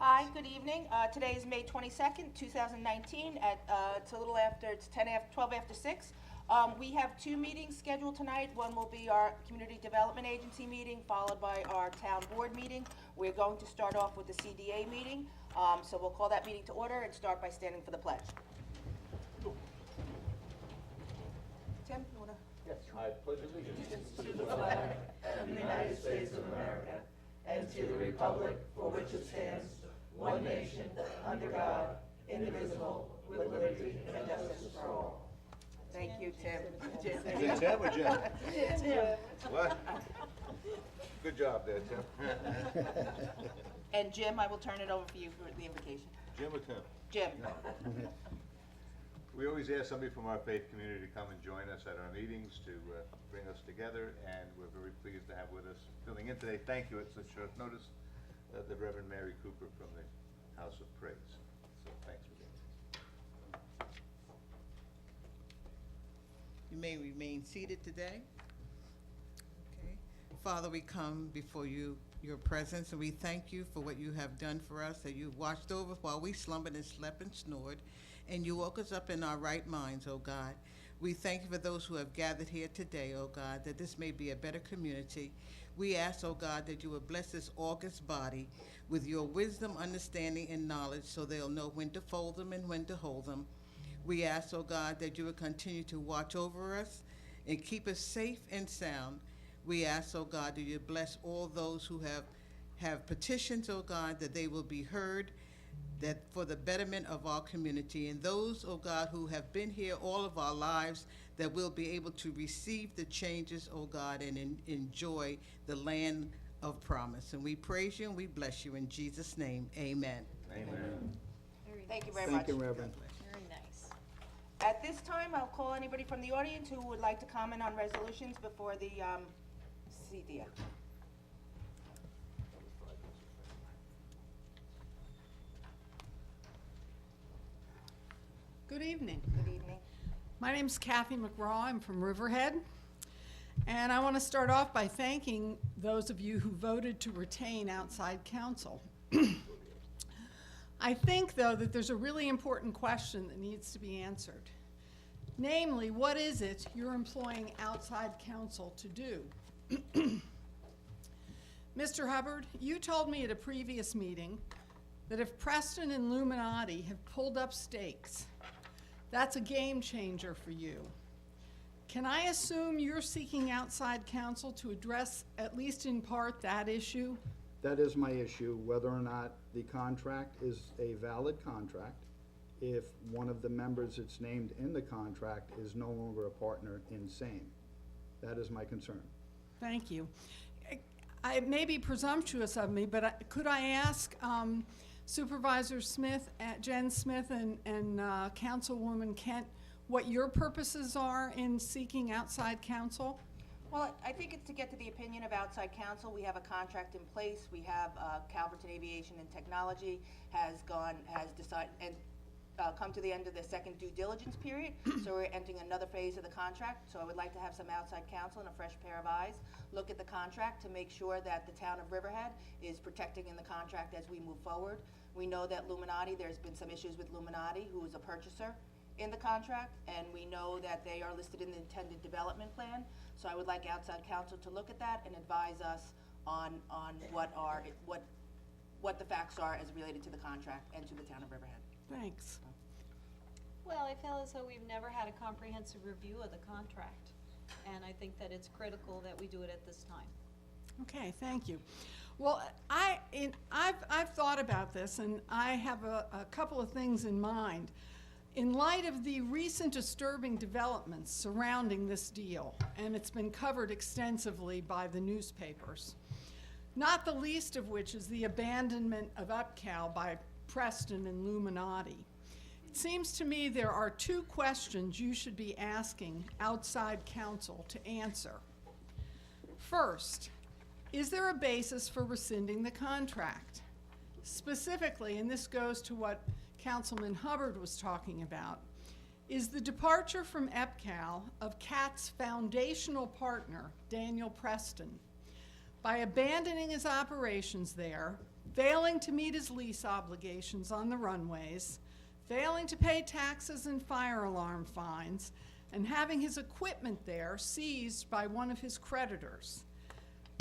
Hi, good evening. Today is May 22nd, 2019, it's a little after, it's 12 after 6. We have two meetings scheduled tonight. One will be our Community Development Agency meeting, followed by our Town Board meeting. We're going to start off with the CDA meeting, so we'll call that meeting to order and start by standing for the pledge. Tim, you want to? Yes, I pledge allegiance To the flag of the United States of America and to the republic for which it stands, one nation, under God, indivisible, with liberty and justice for all. Thank you, Tim. Is it Tim or Jim? Tim. What? Good job there, Tim. And Jim, I will turn it over for you for the invocation. Jim or Tim? Jim. We always ask somebody from our faith community to come and join us at our meetings to bring us together, and we're very pleased to have with us, filling in today, thank you at such short notice, the Reverend Mary Cooper from the House of Praise. So thanks for being here. You may remain seated today. Okay. Father, we come before you, your presence, and we thank you for what you have done for us, that you watched over us while we slumbered and slept and snored, and you woke us up in our right minds, oh God. We thank you for those who have gathered here today, oh God, that this may be a better community. We ask, oh God, that you would bless this august body with your wisdom, understanding, and knowledge so they'll know when to fold them and when to hold them. We ask, oh God, that you would continue to watch over us and keep us safe and sound. We ask, oh God, that you bless all those who have petitions, oh God, that they will be heard, that for the betterment of our community, and those, oh God, who have been here all of our lives, that we'll be able to receive the changes, oh God, and enjoy the land of promise. And we praise you and we bless you in Jesus' name. Amen. Amen. Thank you very much. Thank you, Reverend. Very nice. At this time, I'll call anybody from the audience who would like to comment on resolutions before the CDA. Good evening. Good evening. My name's Kathy McGraw. I'm from Riverhead. And I want to start off by thanking those of you who voted to retain outside counsel. I think, though, that there's a really important question that needs to be answered. Namely, what is it you're employing outside counsel to do? Mr. Hubbard, you told me at a previous meeting that if Preston and Illuminati have pulled up stakes, that's a game changer for you. Can I assume you're seeking outside counsel to address, at least in part, that issue? That is my issue, whether or not the contract is a valid contract, if one of the members that's named in the contract is no longer a partner in same. That is my concern. Thank you. It may be presumptuous of me, but could I ask Supervisor Smith, Jen Smith, and Councilwoman Kent, what your purposes are in seeking outside counsel? Well, I think it's to get to the opinion of outside counsel. We have a contract in place. We have Calverton Aviation and Technology has decided and come to the end of the second due diligence period. So we're entering another phase of the contract. So I would like to have some outside counsel and a fresh pair of eyes look at the contract to make sure that the town of Riverhead is protecting in the contract as we move forward. We know that Illuminati, there's been some issues with Illuminati, who is a purchaser in the contract, and we know that they are listed in the intended development plan. So I would like outside counsel to look at that and advise us on what the facts are as related to the contract and to the town of Riverhead. Thanks. Well, I feel as though we've never had a comprehensive review of the contract, and I think that it's critical that we do it at this time. Okay, thank you. Well, I've thought about this, and I have a couple of things in mind. In light of the recent disturbing developments surrounding this deal, and it's been covered extensively by the newspapers, not the least of which is the abandonment of UpCal by Preston and Illuminati. It seems to me there are two questions you should be asking outside counsel to answer. First, is there a basis for rescinding the contract? Specifically, and this goes to what Councilman Hubbard was talking about, is the departure from EPCAL of CAT's foundational partner, Daniel Preston, by abandoning his operations there, failing to meet his lease obligations on the runways, failing to pay taxes and fire alarm fines, and having his equipment there seized by one of his creditors.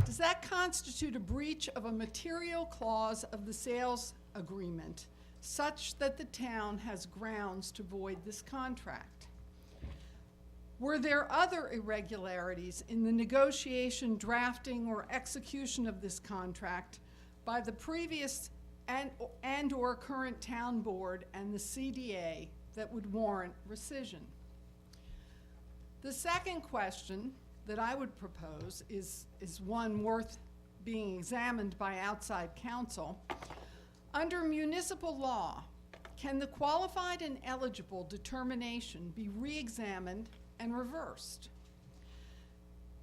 Does that constitute a breach of a material clause of the sales agreement such that the town has grounds to void this contract? Were there other irregularities in the negotiation, drafting, or execution of this contract by the previous and/or current town board and the CDA that would warrant rescission? The second question that I would propose is one worth being examined by outside counsel. Under municipal law, can the qualified and eligible determination be re-examined and reversed?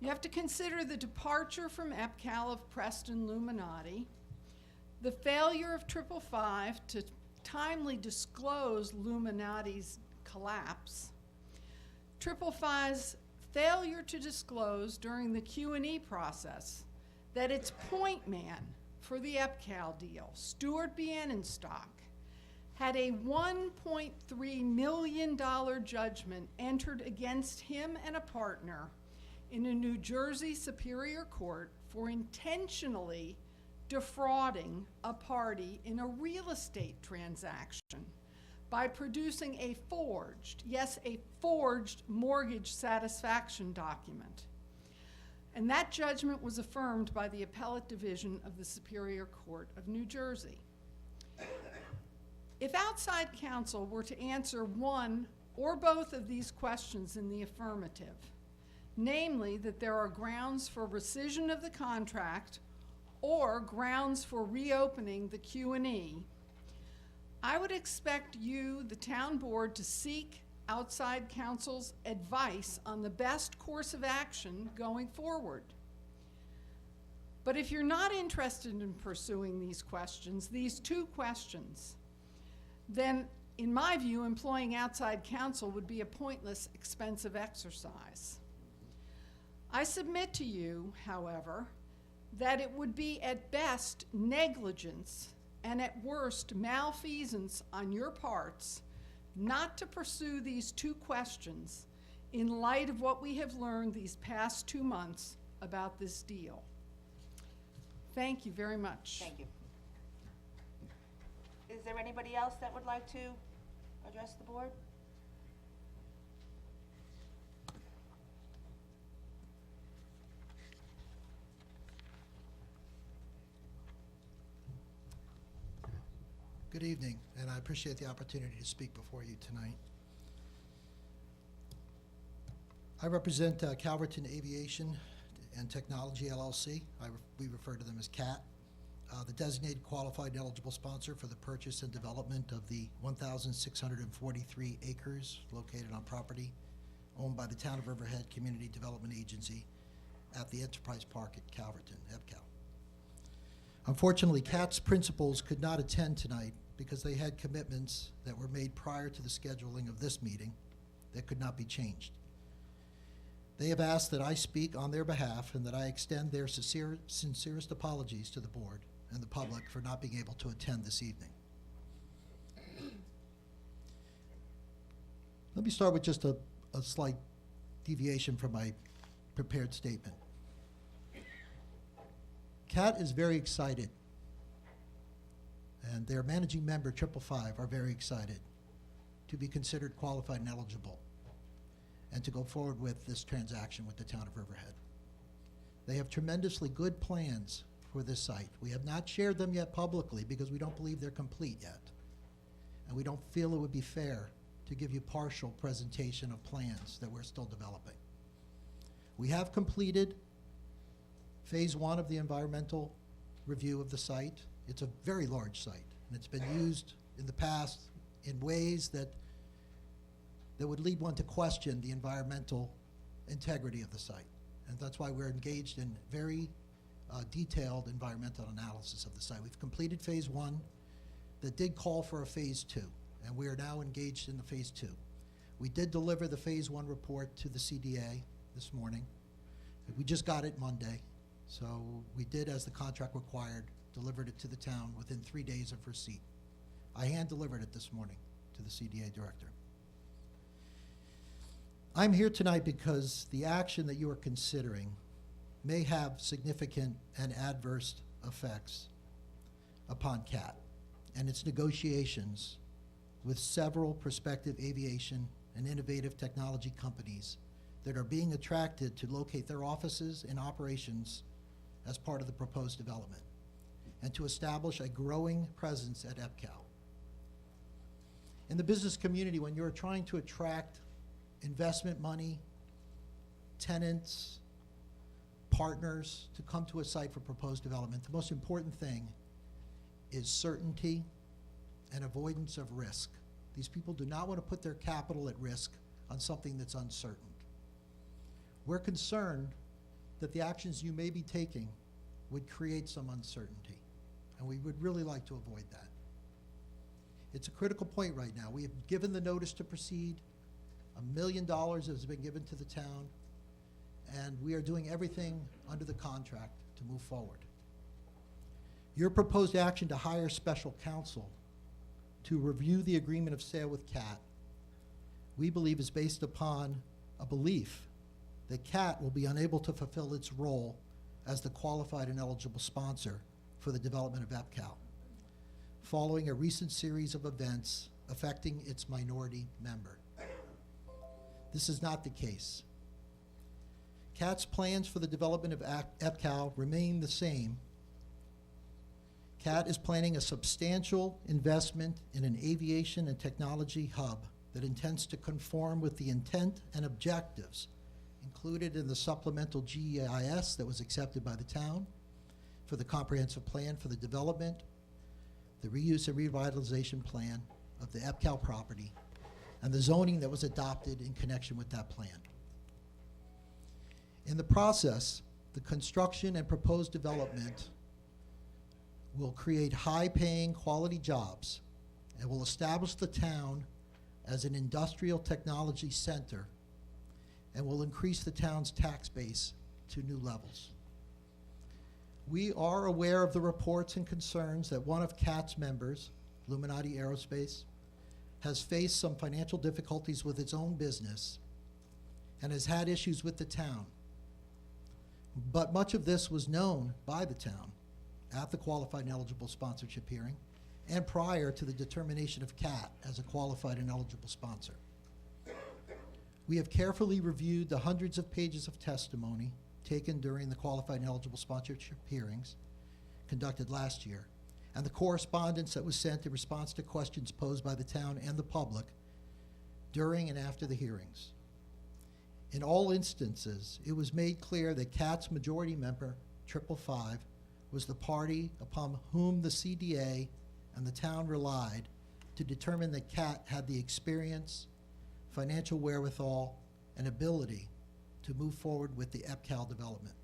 You have to consider the departure from EPCAL of Preston Luminati, the failure of 555 to timely disclose Luminati's collapse, 555's failure to disclose during the Q&E process that its point man for the EPCAL deal, Stuart Bienenstock, had a $1.3 million judgment entered against him and a partner in a New Jersey Superior Court for intentionally defrauding a party in a real estate transaction by producing a forged, yes, a forged mortgage satisfaction document. And that judgment was affirmed by the Appellate Division of the Superior Court of New Jersey. If outside counsel were to answer one or both of these questions in the affirmative, namely that there are grounds for rescission of the contract or grounds for reopening the Q&E, I would expect you, the town board, to seek outside counsel's advice on the best course of action going forward. But if you're not interested in pursuing these questions, these two questions, then in my view, employing outside counsel would be a pointless, expensive exercise. I submit to you, however, that it would be at best negligence and at worst malfeasance on your parts not to pursue these two questions in light of what we have learned these past 2 months about this deal. Thank you very much. Thank you. Is there anybody else that would like to address the board? Good evening, and I appreciate the opportunity to speak before you tonight. I represent Calverton Aviation and Technology LLC. We refer to them as CAT, the designated qualified and eligible sponsor for the purchase and development of the 1,643 acres located on property owned by the Town of Riverhead Community Development Agency at the Enterprise Park at Calverton, EPCAL. Unfortunately, CAT's principals could not attend tonight because they had commitments that were made prior to the scheduling of this meeting that could not be changed. They have asked that I speak on their behalf and that I extend their sincerest apologies to the board and the public for not being able to attend this evening. Let me start with just a slight deviation from my prepared statement. CAT is very excited, and their managing member, 555, are very excited to be considered qualified and eligible and to go forward with this transaction with the Town of Riverhead. They have tremendously good plans for this site. We have not shared them yet publicly because we don't believe they're complete yet. And we don't feel it would be fair to give you partial presentation of plans that we're still developing. We have completed phase 1 of the environmental review of the site. It's a very large site, and it's been used in the past in ways that would lead one to question the environmental integrity of the site. And that's why we're engaged in very detailed environmental analysis of the site. We've completed phase 1 that did call for a phase 2, and we are now engaged in the phase 2. We did deliver the phase 1 report to the CDA this morning. We just got it Monday, So we did as the contract required, delivered it to the town within 3 days of receipt. I hand-delivered it this morning to the CDA director. I'm here tonight because the action that you are considering may have significant and adverse effects upon CAT and its negotiations with several prospective aviation and innovative technology companies that are being attracted to locate their offices and operations as part of the proposed development, and to establish a growing presence at EPCAL. In the business community, when you're trying to attract investment money, tenants, partners to come to a site for proposed development, the most important thing is certainty and avoidance of risk. These people do not want to put their capital at risk on something that's uncertain. We're concerned that the actions you may be taking would create some uncertainty, and we would really like to avoid that. It's a critical point right now. We have given the notice to proceed. $1 million has been given to the town, and we are doing everything under the contract to move forward. Your proposed action to hire special counsel to review the agreement of sale with CAT, we believe is based upon a belief that CAT will be unable to fulfill its role as the qualified and eligible sponsor for the development of EPCAL, following a recent series of events affecting its minority member. This is not the case. CAT's plans for the development of EPCAL remain the same. CAT is planning a substantial investment in an aviation and technology hub that intends to conform with the intent and objectives included in the supplemental GEIS that was accepted by the town for the comprehensive plan for the development, the reuse and revitalization plan of the EPCAL property, and the zoning that was adopted in connection with that plan. In the process, the construction and proposed development will create high-paying quality jobs and will establish the town as an industrial technology center and will increase the town's tax base to new levels. We are aware of the reports and concerns that one of CAT's members, Illuminati Aerospace, has faced some financial difficulties with its own business and has had issues with the town. But much of this was known by the town at the qualified and eligible sponsorship hearing and prior to the determination of CAT as a qualified and eligible sponsor. We have carefully reviewed the hundreds of pages of testimony taken during the qualified and eligible sponsorship hearings conducted last year, and the correspondence that was sent in response to questions posed by the town and the public during and after the hearings. In all instances, it was made clear that CAT's majority member, 555, was the party upon whom the CDA and the town relied to determine that CAT had the experience, financial wherewithal, and ability to move forward with the EPCAL development.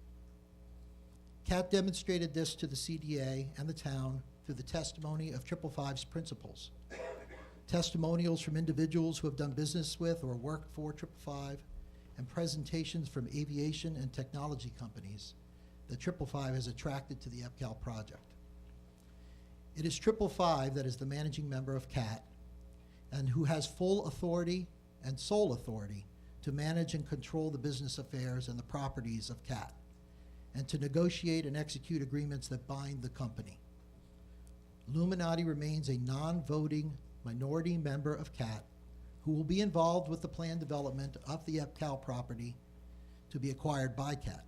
CAT demonstrated this to the CDA and the town through the testimony of 555's principals, testimonials from individuals who have done business with or worked for 555, and presentations from aviation and technology companies that 555 has attracted to the EPCAL project. It is 555 that is the managing member of CAT and who has full authority and sole authority to manage and control the business affairs and the properties of CAT, and to negotiate and execute agreements that bind the company. Illuminati remains a non-voting minority member of CAT who will be involved with the planned development of the EPCAL property to be acquired by CAT.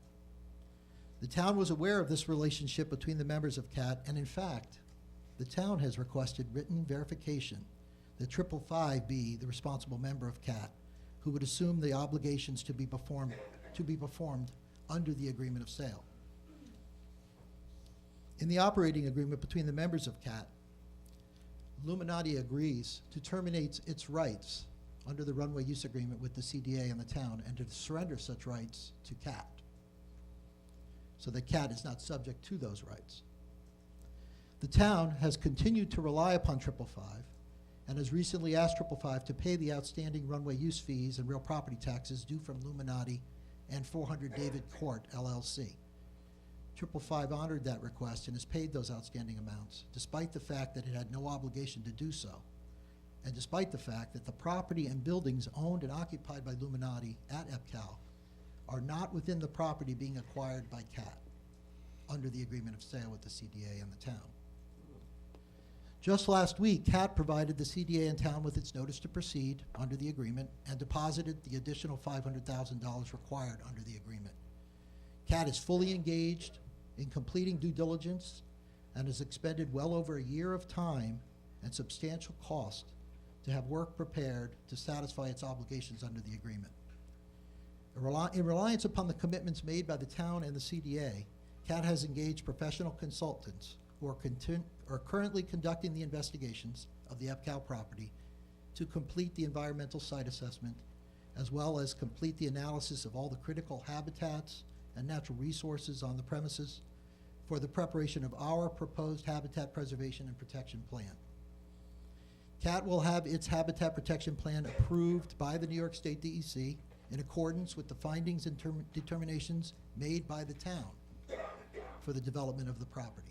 The town was aware of this relationship between the members of CAT, and in fact, the town has requested written verification that 555 be the responsible member of CAT who would assume the obligations to be performed under the agreement of sale. In the operating agreement between the members of CAT, Illuminati agrees to terminate its rights under the runway use agreement with the CDA and the town and to surrender such rights to CAT, so that CAT is not subject to those rights. The town has continued to rely upon 555 and has recently asked 555 to pay the outstanding runway use fees and real property taxes due from Illuminati and 400 David Court, LLC. 555 honored that request and has paid those outstanding amounts, despite the fact that it had no obligation to do so, and despite the fact that the property and buildings owned and occupied by Illuminati at EPCAL are not within the property being acquired by CAT under the agreement of sale with the CDA and the town. Just last week, CAT provided the CDA and town with its notice to proceed under the agreement and deposited the additional $500,000 required under the agreement. CAT is fully engaged in completing due diligence and has expended well over a year of time and substantial cost to have work prepared to satisfy its obligations under the agreement. In reliance upon the commitments made by the town and the CDA, CAT has engaged professional consultants who are currently conducting the investigations of the EPCAL property to complete the environmental site assessment, as well as complete the analysis of all the critical habitats and natural resources on the premises for the preparation of our proposed habitat preservation and protection plan. CAT will have its habitat protection plan approved by the New York State DEC in accordance with the findings and determinations made by the town for the development of the property.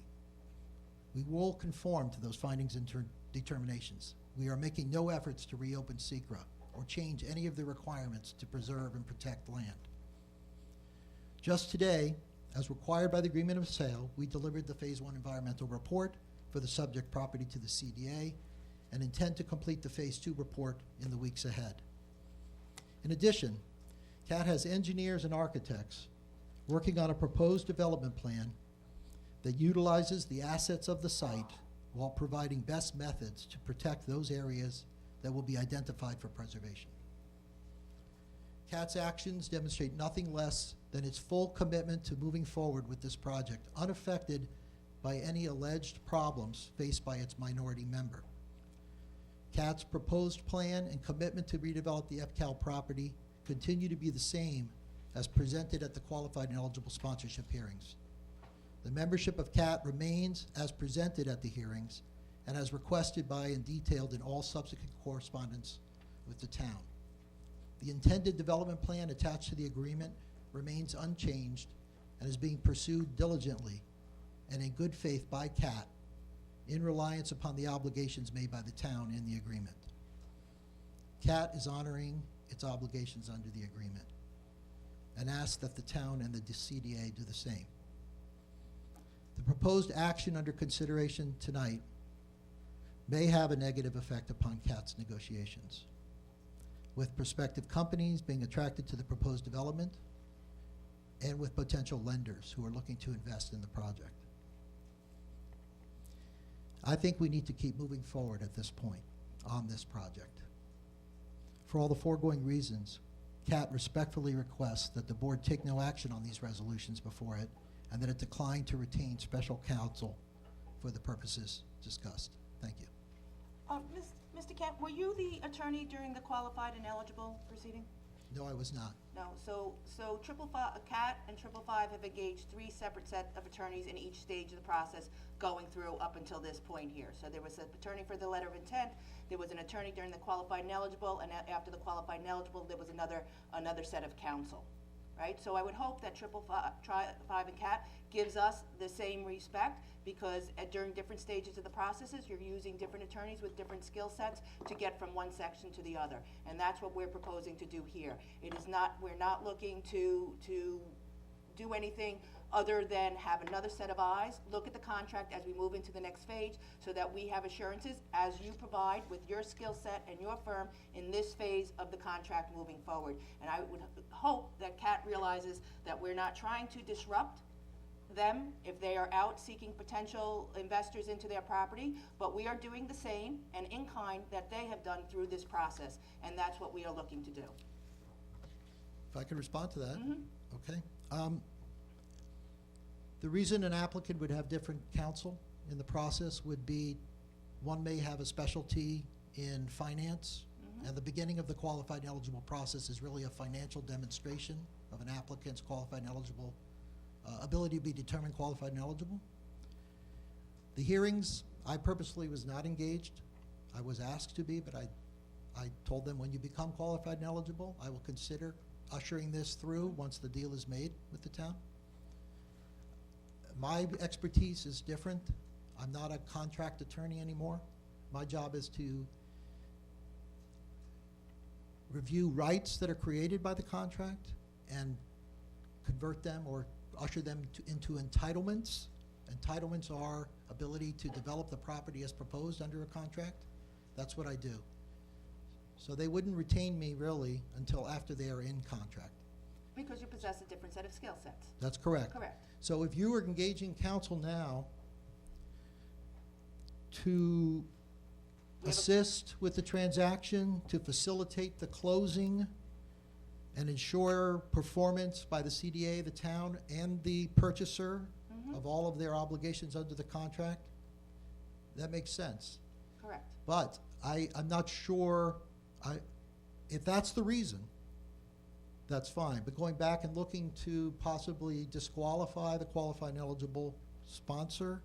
We will conform to those findings and determinations. We are making no efforts to reopen SECRA or change any of the requirements to preserve and protect land. Just today, as required by the agreement of sale, we delivered the Phase 1 environmental report for the subject property to the CDA and intend to complete the Phase 2 report in the weeks ahead. In addition, CAT has engineers and architects working on a proposed development plan that utilizes the assets of the site while providing best methods to protect those areas that will be identified for preservation. CAT's actions demonstrate nothing less than its full commitment to moving forward with this project, unaffected by any alleged problems faced by its minority member. CAT's proposed plan and commitment to redevelop the EPCAL property continue to be the same as presented at the qualified and eligible sponsorship hearings. The membership of CAT remains as presented at the hearings and as requested by and detailed in all subsequent correspondence with the town. The intended development plan attached to the agreement remains unchanged and is being pursued diligently and in good faith by CAT in reliance upon the obligations made by the town in the agreement. CAT is honoring its obligations under the agreement and asks that the town and the CDA do the same. The proposed action under consideration tonight may have a negative effect upon CAT's negotiations, with prospective companies being attracted to the proposed development and with potential lenders who are looking to invest in the project. I think we need to keep moving forward at this point on this project. For all the foregoing reasons, CAT respectfully requests that the board take no action on these resolutions before it and that it decline to retain special counsel for the purposes discussed. Thank you. Mr. Kent, were you the attorney during the qualified and eligible proceeding? No, I was not. No, so CAT and 555 have engaged 3 separate set of attorneys in each stage of the process going through up until this point here. So there was an attorney for the letter of intent, there was an attorney during the qualified and eligible, and after the qualified and eligible, there was another set of counsel, right? So I would hope that 555 and CAT gives us the same respect, because during different stages of the processes, you're using different attorneys with different skill sets to get from one section to the other. And that's what we're proposing to do here. It is not, we're not looking to do anything other than have another set of eyes, look at the contract as we move into the next phase, so that we have assurances as you provide with your skill set and your firm in this phase of the contract moving forward. And I would hope that CAT realizes that we're not trying to disrupt them if they are out seeking potential investors into their property, but we are doing the same and in kind that they have done through this process, and that's what we are looking to do. If I can respond to that? Okay. The reason an applicant would have different counsel in the process would be, one may have a specialty in finance, and the beginning of the qualified and eligible process is really a financial demonstration of an applicant's qualified and eligible ability to be determined qualified and eligible. The hearings, I purposely was not engaged. I was asked to be, but I told them, when you become qualified and eligible, I will consider ushering this through once the deal is made with the town. My expertise is different. I'm not a contract attorney anymore. My job is to review rights that are created by the contract and convert them or usher them into entitlements. Entitlements are ability to develop the property as proposed under a contract. That's what I do. So they wouldn't retain me really until after they are in contract. Because you possess a different set of skill sets. That's correct. Correct. So if you were engaging counsel now to We have a- assist with the transaction, to facilitate the closing, and ensure performance by the CDA, the town, and the purchaser of all of their obligations under the contract, that makes sense. Correct. But I'm not sure, if that's the reason, that's fine. But going back and looking to possibly disqualify the qualified and eligible sponsor,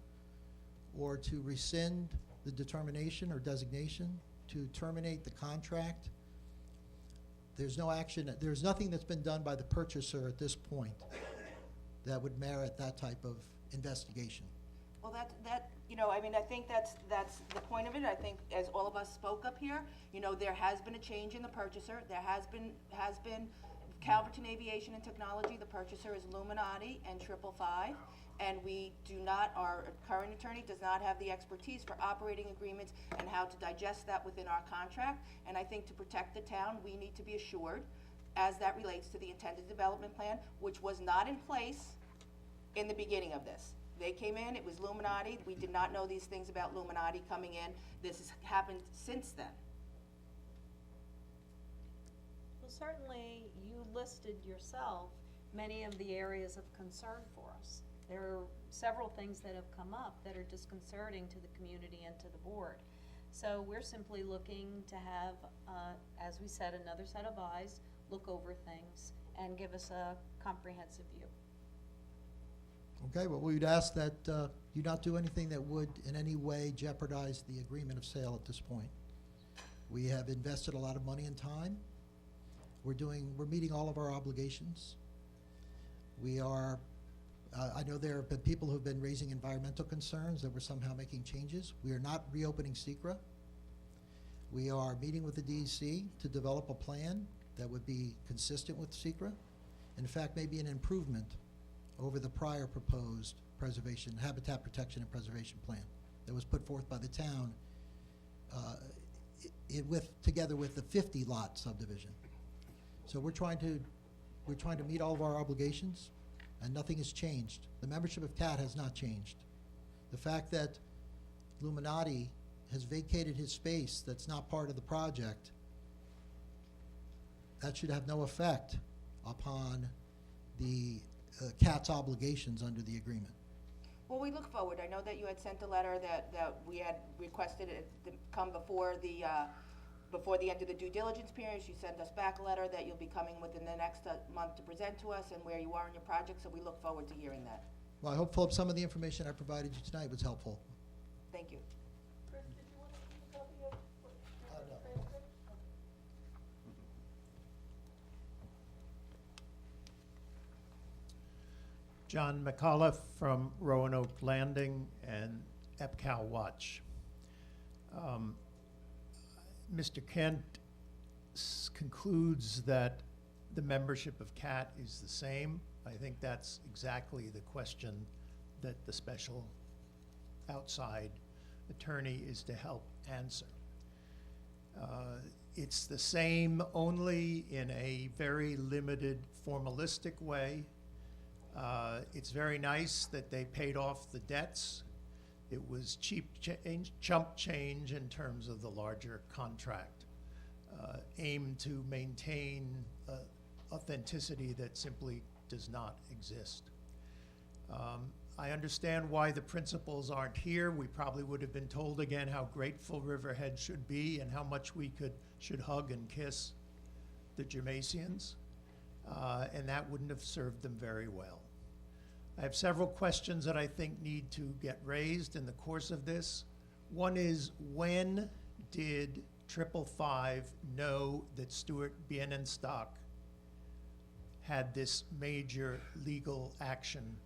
or to rescind the determination or designation, to terminate the contract, there's no action, there's nothing that's been done by the purchaser at this point that would merit that type of investigation. Well, I mean, I think that's the point of it. I think as all of us spoke up here, there has been a change in the purchaser. There has been Calverton Aviation and Technology. The purchaser is Illuminati and 555. And our current attorney does not have the expertise for operating agreements and how to digest that within our contract. And I think to protect the town, we need to be assured, as that relates to the intended development plan, which was not in place in the beginning of this. They came in, it was Illuminati. We did not know these things about Illuminati coming in. This has happened since then. Well, certainly, you listed yourself many of the areas of concern for us. There are several things that have come up that are disconcerting to the community and to the board. So we're simply looking to have, as we said, another set of eyes, look over things, and give us a comprehensive view. Okay, well, we'd ask that you not do anything that would in any way jeopardize the agreement of sale at this point. We have invested a lot of money and time. We're meeting all of our obligations. We are, I know there have been people who've been raising environmental concerns that we're somehow making changes. We are not reopening SECRA. We are meeting with the DEC to develop a plan that would be consistent with SECRA. In fact, maybe an improvement over the prior proposed habitat protection and preservation plan that was put forth by the town together with the 50 lot subdivision. So we're trying to meet all of our obligations, and nothing has changed. The membership of CAT has not changed. The fact that Illuminati has vacated his space that's not part of the project, that should have no effect upon the CAT's obligations under the agreement. Well, we look forward. I know that you had sent a letter that we had requested it to come before the end of the due diligence period. You sent us back a letter that you'll be coming within the next month to present to us and where you are in your project, so we look forward to hearing that. Well, I hope some of the information I provided you tonight was helpful. Thank you. Chris, did you want to keep a copy of No. the transcript? John McAuliffe from Roanoke Landing and EPCAL Watch. Mr. Kent concludes that the membership of CAT is the same. I think that's exactly the question that the special outside attorney is to help answer. It's the same only in a very limited formalistic way. It's very nice that they paid off the debts. It was chump change in terms of the larger contract, aimed to maintain authenticity that simply does not exist. I understand why the principals aren't here. We probably would have been told again how grateful Riverhead should be and how much we should hug and kiss the Germasians, and that wouldn't have served them very well. I have several questions that I think need to get raised in the course of this. One is, when did 555 know that Stuart Bienenstock had this major legal action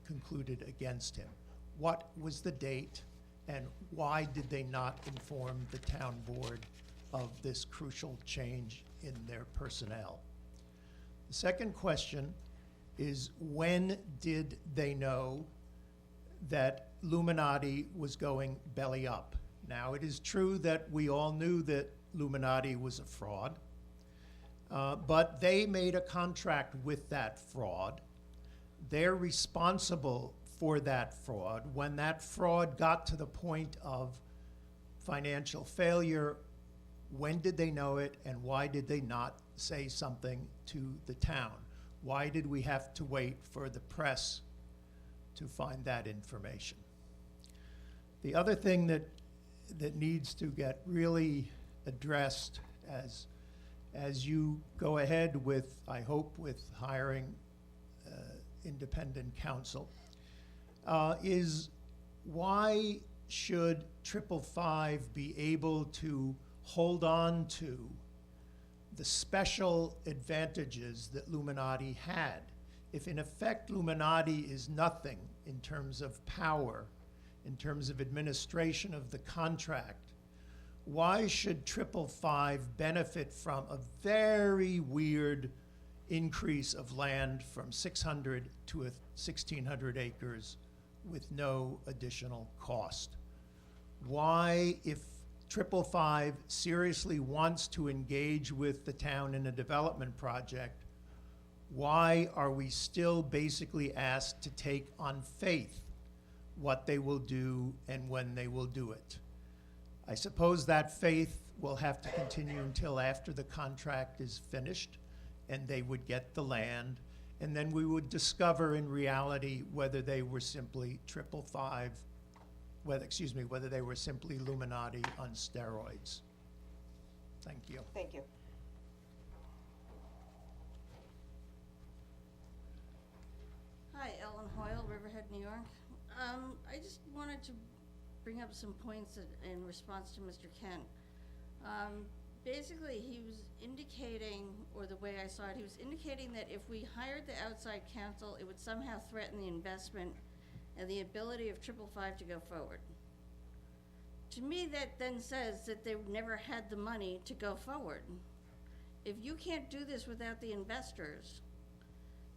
concluded against him. What was the date, and why did they not inform the town board of this crucial change in their personnel? The second question is, when did they know that Luminati was going belly up? Now, it is true that we all knew that Luminati was a fraud, but they made a contract with that fraud. They're responsible for that fraud. When that fraud got to the point of financial failure, when did they know it, and why did they not say something to the town? Why did we have to wait for the press to find that information? The other thing that needs to get really addressed as you go ahead with, I hope, with hiring independent counsel, is why should 555 be able to hold on to the special advantages that Luminati had? If in effect Luminati is nothing in terms of power, in terms of administration of the contract, why should 555 benefit from a very weird increase of land from 600 to 1,600 acres with no additional cost? Why, if 555 seriously wants to engage with the town in a development project, why are we still basically asked to take on faith what they will do and when they will do it? I suppose that faith will have to continue until after the contract is finished and they would get the land, and then we would discover in reality whether they were simply 555, whether they were simply Luminati on steroids. Thank you. Thank you. Hi, Ellen Hoyle, Riverhead, New York. I just wanted to bring up some points in response to Mr. Kent. Basically, he was indicating, or the way I saw it, he was indicating that if we hired the outside counsel, it would somehow threaten the investment and the ability of 555 to go forward. To me, that then says that they never had the money to go forward. If you can't do this without the investors,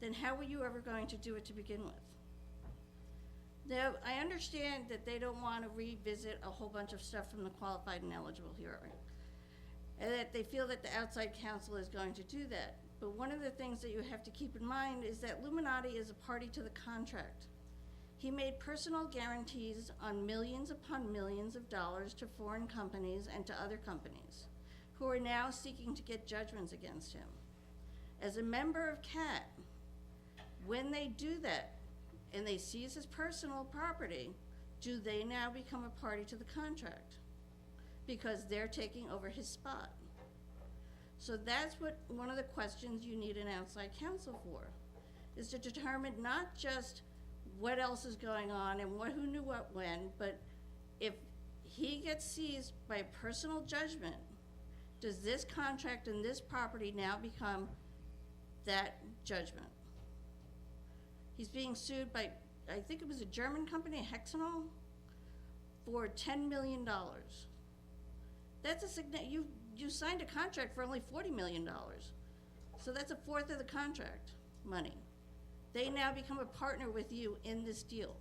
then how were you ever going to do it to begin with? Now, I understand that they don't want to revisit a whole bunch of stuff from the qualified and eligible hearing, and that they feel that the outside counsel is going to do that. But one of the things that you have to keep in mind is that Luminati is a party to the contract. He made personal guarantees on millions upon millions of dollars to foreign companies and to other companies who are now seeking to get judgments against him. As a member of CAT, when they do that and they seize his personal property, do they now become a party to the contract? Because they're taking over his spot. So that's what one of the questions you need an outside counsel for, is to determine not just what else is going on and who knew what when, but if he gets seized by personal judgment, does this contract and this property now become that judgment? He's being sued by, I think it was a German company, Hexenol, for $10 million. That's a you signed a contract for only $40 million. So that's a fourth of the contract money. They now become a partner with you in this deal,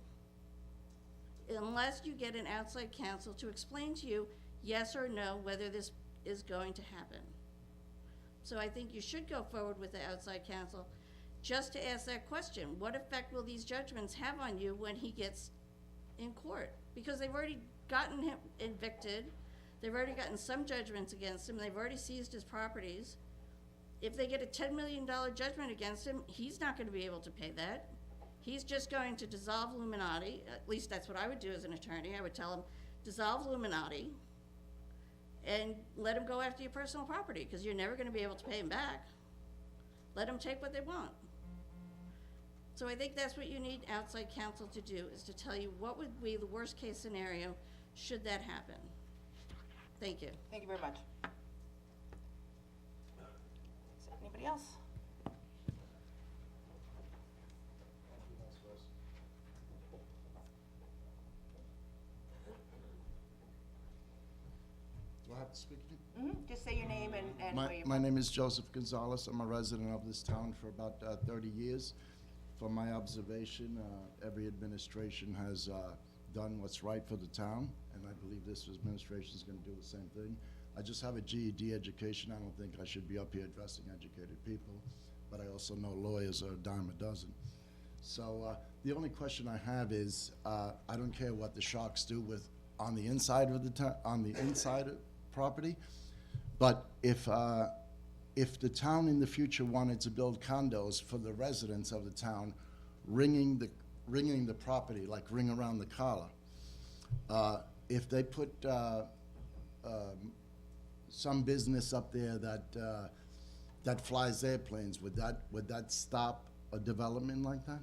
unless you get an outside counsel to explain to you yes or no whether this is going to happen. So I think you should go forward with the outside counsel just to ask that question. What effect will these judgments have on you when he gets in court? Because they've already gotten him evicted, they've already gotten some judgments against him, they've already seized his properties. If they get a $10 million judgment against him, he's not going to be able to pay that. He's just going to dissolve Luminati. At least that's what I would do as an attorney. I would tell him, dissolve Luminati and let him go after your personal property, because you're never going to be able to pay him back. Let them take what they want. So I think that's what you need outside counsel to do, is to tell you what would be the worst case scenario should that happen. Thank you. Thank you very much. Is there anybody else? have to speak to you? Just say your name and where you're My from. name is Joseph Gonzalez. I'm a resident of this town for about 30 years. From my observation, every administration has done what's right for the town, and I believe this administration is going to do the same thing. I just have a GED education. I don't think I should be up here addressing educated people, but I also know lawyers are a dime a dozen. So the only question I have is, I don't care what the Sharks do with on the inside of the on the inside of property, but if the town in the future wanted to build condos for the residents of the town, ringing the property like ring around the collar, if they put some business up there that flies airplanes, would that stop a development like that?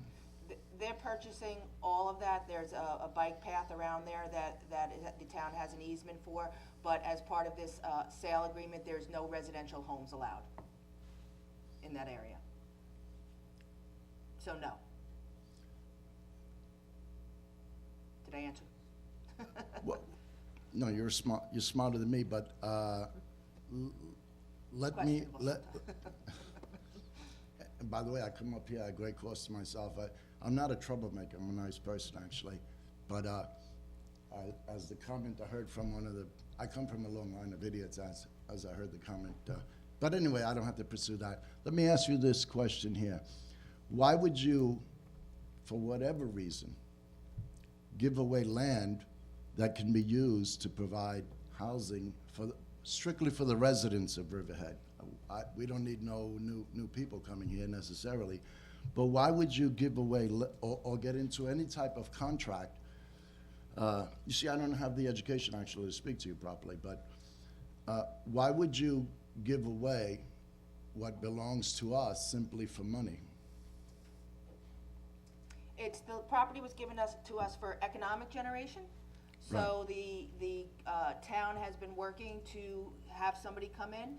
They're purchasing all of that. There's a bike path around there that the town has an easement for, but as part of this sale agreement, there's no residential homes allowed in that area. So no. Did I answer? Well, no, you're smarter than me, but let me Questionable. And by the way, I come up here at great cost to myself. I'm not a troublemaker. I'm a nice person, actually. But as the comment I heard from I come from a long line of idiots, as I heard the comment. But anyway, I don't have to pursue that. Let me ask you this question here. Why would you, for whatever reason, give away land that can be used to provide housing strictly for the residents of Riverhead? We don't need no new people coming here necessarily, but why would you give away or get into any type of contract? You see, I don't have the education actually to speak to you properly, but why would you give away what belongs to us simply for money? The property was given to us for economic generation. So the town has been working to have somebody come in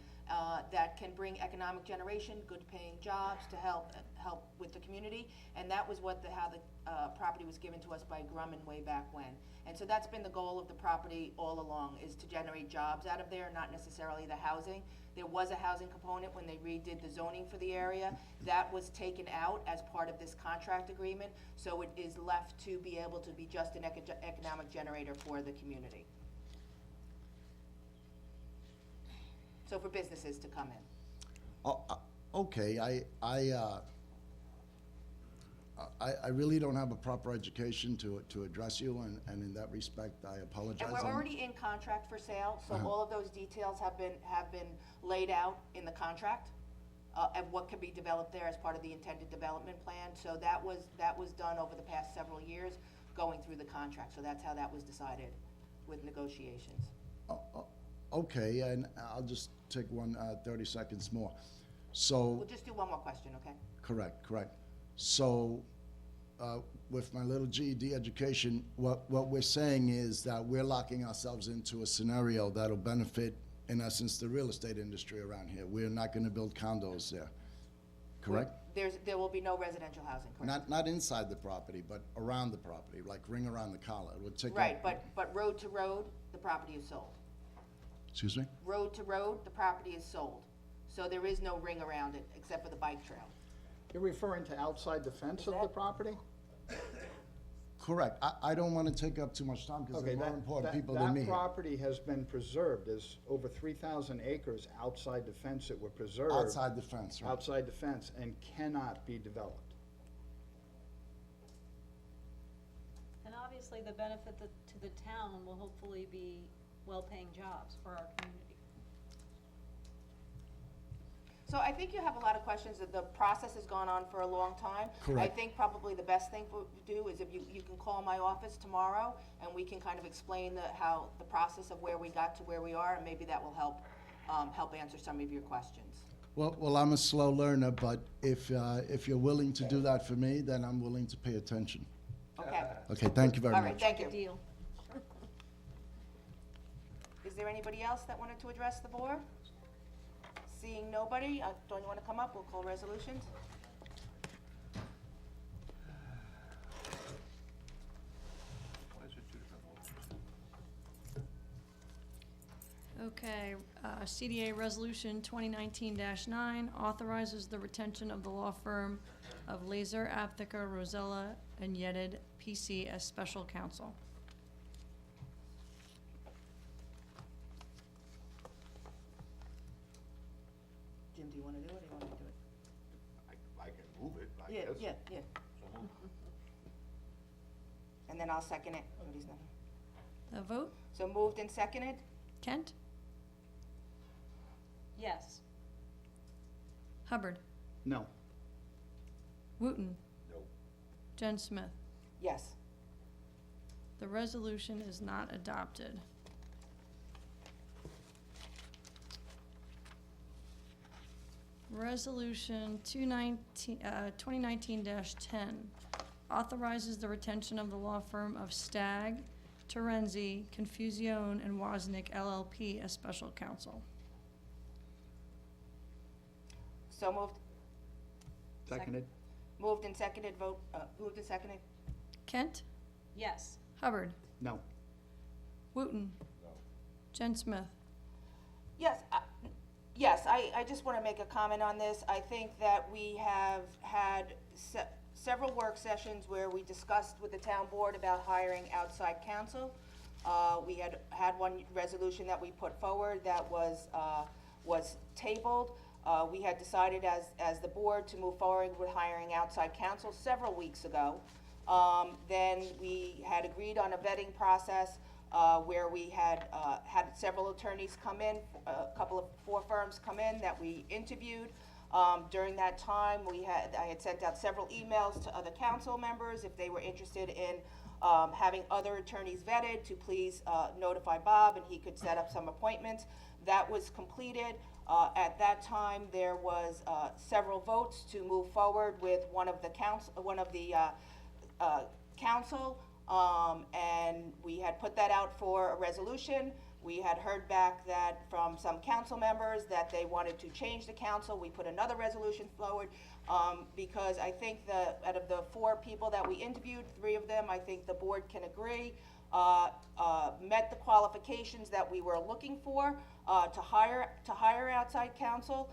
that can bring economic generation, good paying jobs to help with the community. And that was how the property was given to us by Grumman way back when. And so that's been the goal of the property all along, is to generate jobs out of there, not necessarily the housing. There was a housing component when they redid the zoning for the area. That was taken out as part of this contract agreement, so it is left to be able to be just an economic generator for the community. So for businesses to come in. Okay, I really don't have a proper education to address you, and in that respect, I apologize. And we're already in contract for sale, so all of those details have been laid out in the contract, and what can be developed there as part of the intended development plan. So that was done over the past several years, going through the contract. So that's how that was decided with negotiations. Okay, and I'll just take 30 seconds more. So. We'll just do one more question, okay? Correct. So, with my little GED education, what we're saying is that we're locking ourselves into a scenario that'll benefit, in essence, the real estate industry around here. We're not going to build condos there, correct? There will be no residential housing, correct? Not inside the property, but around the property, like ring around the collar. It would take Right, up- but road to road, the property is sold. Excuse me? Road to road, the property is sold. So there is no ring around it, except for the bike trail. You're referring to outside the fence of the property? Correct. I don't want to take up too much time because Okay, there are more important people than me. that property has been preserved. There's over 3,000 acres outside the fence that were preserved. Outside the fence, right? Outside the fence, and cannot be developed. And obviously, the benefit to the town will hopefully be well-paying jobs for our community. So I think you have a lot of questions. The process has gone on for a long time. Correct. I think probably the best thing to do is if you can call my office tomorrow, and we can kind of explain how the process of where we got to where we are, and maybe that will help answer some of your questions. Well, I'm a slow learner, but if you're willing to do that for me, then I'm willing to pay attention. Okay. Okay, thank you very All much. right, thank Good you. deal. Is there anybody else that wanted to address the board? Seeing nobody, don't you want to come up? We'll call resolutions. Why is it two different motions? Okay, CDA Resolution 2019-9 authorizes the retention of the law firm of Laser, Aptheca, Rosella, and Yedid, PC as special counsel. Jim, do you wanna do it, or you want me to do it? I can move it, I Yeah, guess. yeah. So moved. And then I'll second it. Nobody's not- The vote, So moved and seconded? Kent, Yes. Hubbard, No. Wooten, No. Jen Smith. Yes. The resolution is not adopted. Resolution 2019-10 authorizes the retention of the law firm of Stagg, Terenzi, Confucione, and Wozniak LLP as special counsel. So moved, Seconded? moved and seconded, vote, moved and seconded? Kent, Yes. Hubbard, No. Wooten, No. Jen Smith. Yes, I just want to make a comment on this. I think that we have had several work sessions where we discussed with the town board about hiring outside counsel. We had one resolution that we put forward that was tabled. We had decided as the board to move forward with hiring outside counsel several weeks ago. Then we had agreed on a vetting process where we had several attorneys come in, four firms come in that we interviewed. During that time, I had sent out several emails to other council members if they were interested in having other attorneys vetted to please notify Bob and he could set up some appointments. That was completed. At that time, there was several votes to move forward with one of the council, and we had put that out for a resolution. We had heard back that from some council members that they wanted to change the council. We put another resolution forward, because I think out of the four people that we interviewed, three of them, I think the board can agree, met the qualifications that we were looking for, to hire outside counsel.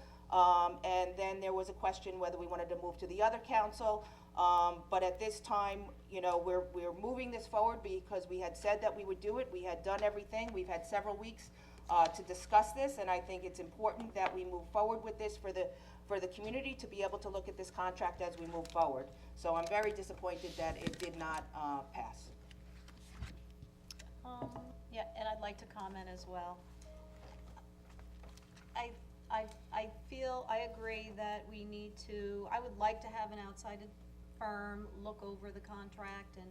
And then there was a question whether we wanted to move to the other council. But at this time, we're moving this forward because we had said that we would do it. We had done everything. We've had several weeks to discuss this, and I think it's important that we move forward with this for the community to be able to look at this contract as we move forward. So I'm very disappointed that it did not pass. Yeah, and I'd like to comment as well. I agree that we need to, I would like to have an outside firm look over the contract and,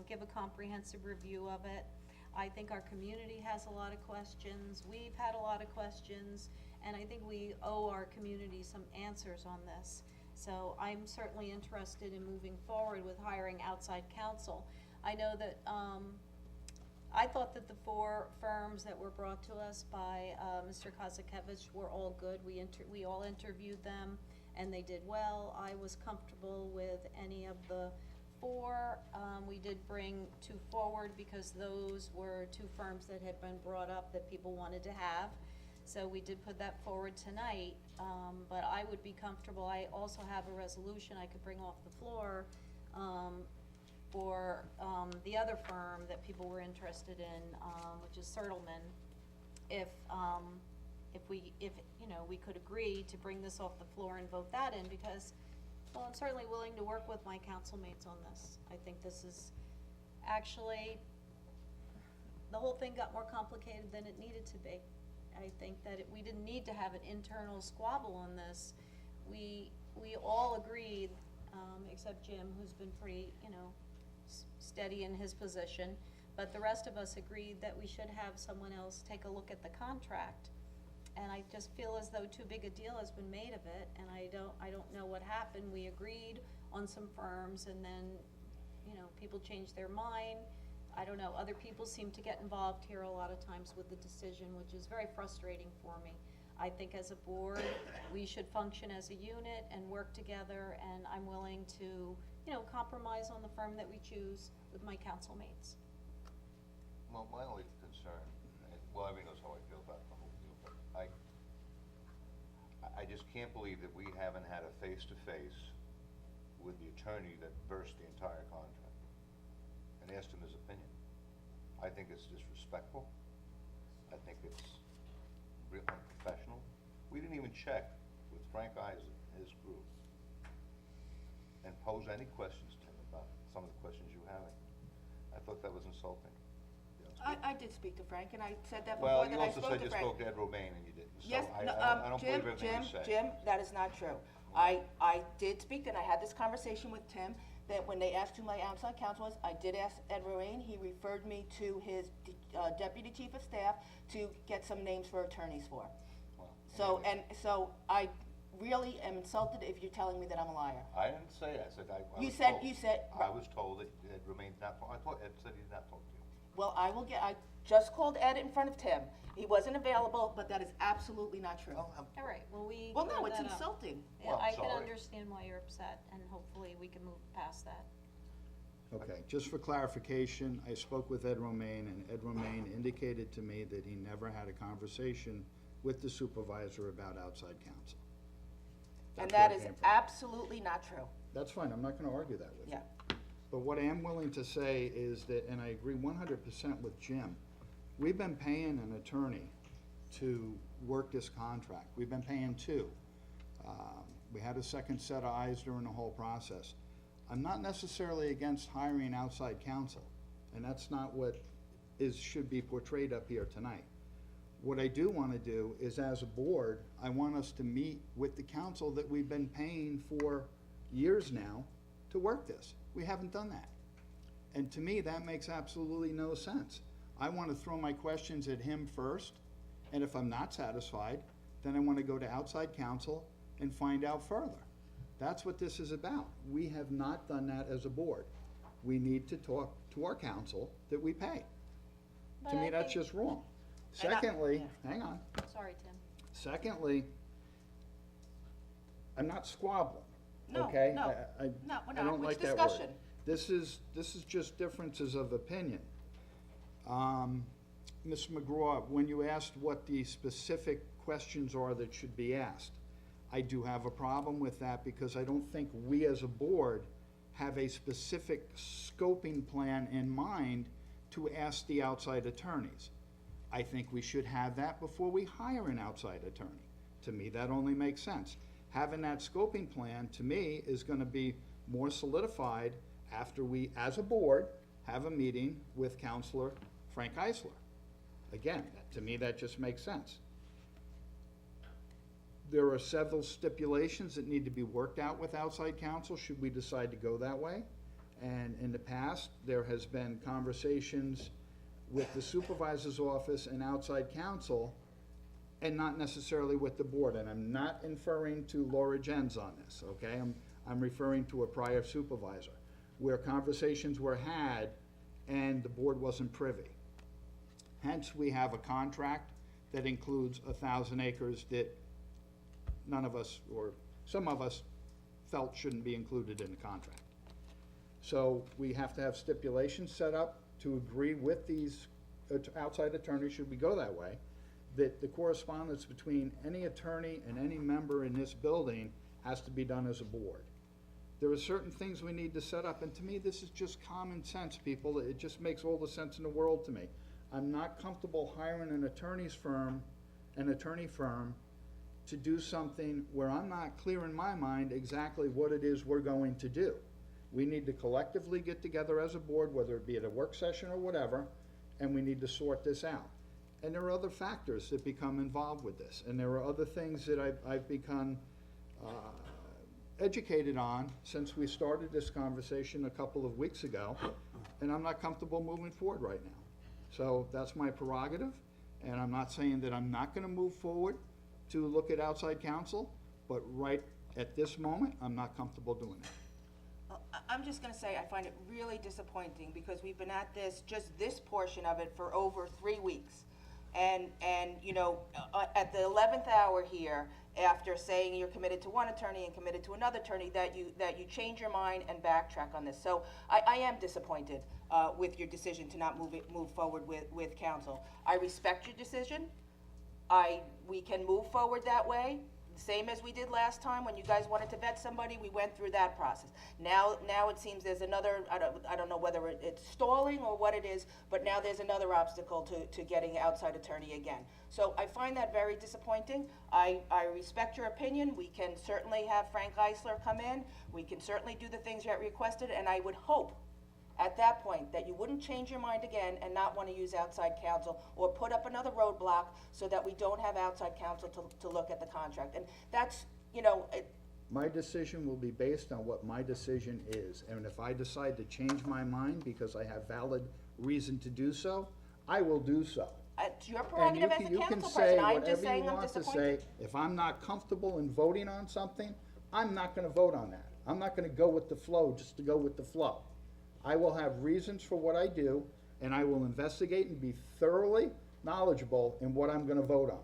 give a comprehensive review of it. I think our community has a lot of questions, we've had a lot of questions, and I think we owe our community some answers on this. So I'm certainly interested in moving forward with hiring outside counsel. I know that, I thought that the four firms that were brought to us by Mr. Kazakevich were all good. We all interviewed them, and they did well. I was comfortable with any of the four. We did bring two forward because those were two firms that had been brought up that people wanted to have. So we did put that forward tonight, but I would be comfortable. I also have a resolution I could bring off the floor for the other firm that people were interested in, which is Sertelman, if we could agree to bring this off the floor and vote that in, because, well, I'm certainly willing to work with my council mates on this. I think this is actually, the whole thing got more complicated than it needed to be. I think that we didn't need to have an internal squabble on this. We all agreed, except Jim, who's been pretty, steady in his position, but the rest of us agreed that we should have someone else take a look at the contract. And I just feel as though too big a deal has been made of it, and I don't know what happened. We agreed on some firms, and then, people changed their mind. I don't know, other people seem to get involved here a lot of times with the decision, which is very frustrating for me. I think as a board, we should function as a unit and work together, and I'm willing to, compromise on the firm that we choose with my council mates. Well, my only concern, and well, everybody knows how I feel about the whole deal, but I just can't believe that we haven't had a face-to-face with the attorney that versed the entire contract and asked him his opinion. I think it's disrespectful. I think it's real unprofessional. We didn't even check with Frank Eisler and his group and pose any questions to him about some of the questions you having. I thought that was insulting. to be honest with you. I did speak to Frank, and I said that Well, before you that I also spoke said to you Frank. spoke to Ed Romaine and you didn't, so Yes, I no, don't Jim, believe everything you say. Jim, that is not true. I did speak, and I had this conversation with Tim, that when they asked who my outside counsel was, I did ask Ed Roraine. He referred me to his deputy chief of staff to get some names for attorneys for. Well, So, anyway, and so I really am insulted if you're telling me that I'm a liar. I didn't say that. I said I You was said, told. you said, I was told that Ed Romaine's not, I thought Ed said he's not talking to you. well, I just called Ed in front of Tim. He wasn't available, but that is absolutely not true. Well, All right, well, we Well, no, cleared it's that up. insulting. Yeah, Well, I can sorry. understand why you're upset, and hopefully we can move past that. Okay, just for clarification, I spoke with Ed Romaine, and Ed Romaine indicated to me that he never had a conversation with the supervisor about outside counsel. And That's that where it is came from. absolutely not true. That's fine, I'm not gonna argue that with you. Yeah. But what I am willing to say is that, and I agree 100% with Jim, we've been paying an attorney to work this contract. We've been paying two. We had a second set of eyes during the whole process. I'm not necessarily against hiring outside counsel, and that's not what should be portrayed up here tonight. What I do want to do is, as a board, I want us to meet with the counsel that we've been paying for years now to work this. We haven't done that. And to me, that makes absolutely no sense. I want to throw my questions at him first, and if I'm not satisfied, then I want to go to outside counsel and find out further. That's what this is about. We have not done that as a board. We need to talk to our counsel that we pay. But To I me, that's think- just wrong. And I- Secondly, hang on. Sorry, Tim. Secondly, I'm not squabbling, No, okay? no, I no, we're I not. don't It's like that word. discussion. This is just differences of opinion. Ms. McGraw, when you asked what the specific questions are that should be asked, I do have a problem with that because I don't think we as a board have a specific scoping plan in mind to ask the outside attorneys. I think we should have that before we hire an outside attorney. To me, that only makes sense. Having that scoping plan, to me, is gonna be more solidified after we, as a board, have a meeting with Counselor Frank Eisler. Again, to me, that just makes sense. There are several stipulations that need to be worked out with outside counsel, should we decide to go that way. And in the past, there has been conversations with the supervisor's office and outside counsel, and not necessarily with the board. And I'm not inferring to Laura Jens on this, okay? I'm referring to a prior supervisor, where conversations were had and the board wasn't privy. Hence, we have a contract that includes 1,000 acres that none of us, or some of us, felt shouldn't be included in the contract. So we have to have stipulations set up to agree with these outside attorneys, should we go that way, that the correspondence between any attorney and any member in this building has to be done as a board. There are certain things we need to set up, and to me, this is just common sense, people. It just makes all the sense in the world to me. I'm not comfortable hiring an attorney firm, to do something where I'm not clear in my mind exactly what it is we're going to do. We need to collectively get together as a board, whether it be at a work session or whatever, and we need to sort this out. And there are other factors that become involved with this, and there are other things that I've become educated on since we started this conversation a couple of weeks ago, and I'm not comfortable moving forward right now. So that's my prerogative, and I'm not saying that I'm not gonna move forward to look at outside counsel, but right at this moment, I'm not comfortable doing it. I'm just gonna say, I find it really disappointing, because we've been at this, just this portion of it, for over 3 weeks. And, you know, at the 11th hour here, after saying you're committed to one attorney and committed to another attorney, that you change your mind and backtrack on this. So I am disappointed. with your decision to not move forward with council. I respect your decision. We can move forward that way, same as we did last time when you guys wanted to vet somebody, we went through that process. Now it seems there's another, I don't know whether it's stalling or what it is, but now there's another obstacle to getting outside attorney again. So I find that very disappointing. I respect your opinion. We can certainly have Frank Geisler come in. We can certainly do the things you have requested, and I would hope at that point that you wouldn't change your mind again and not want to use outside counsel or put up another roadblock so that we don't have outside counsel to look at the contract. And that's, My decision will be based on what my decision is, and if I decide to change my mind because I have valid reason to do so, I will do so. it's your And prerogative as a you can council say person. I'm just whatever you saying I'm want to disappointed. say. If I'm not comfortable in voting on something, I'm not gonna vote on that. I'm not gonna go with the flow just to go with the flow. I will have reasons for what I do, and I will investigate and be thoroughly knowledgeable in what I'm gonna vote on.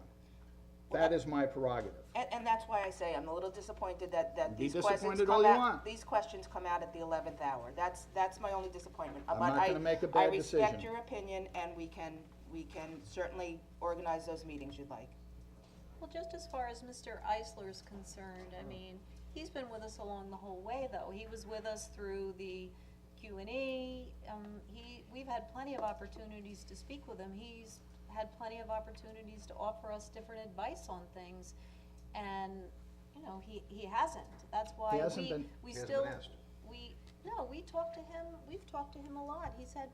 That is my prerogative. And that's why I say I'm a little disappointed that Be these questions disappointed come all you out, want. these questions come out at the 11th hour. That's my only disappointment. I'm But not gonna make a bad I respect decision. your opinion, and we can certainly organize those meetings you'd like. Well, just as far as Mr. Eisler's concerned, I mean, he's been with us along the whole way, though. He was with us through the Q&A. We've had plenty of opportunities to speak with him. He's had plenty of opportunities to offer us different advice on things, and, he hasn't. That's why He hasn't been- we He hasn't still, been asked. we talked to him, we've talked to him a lot. He said,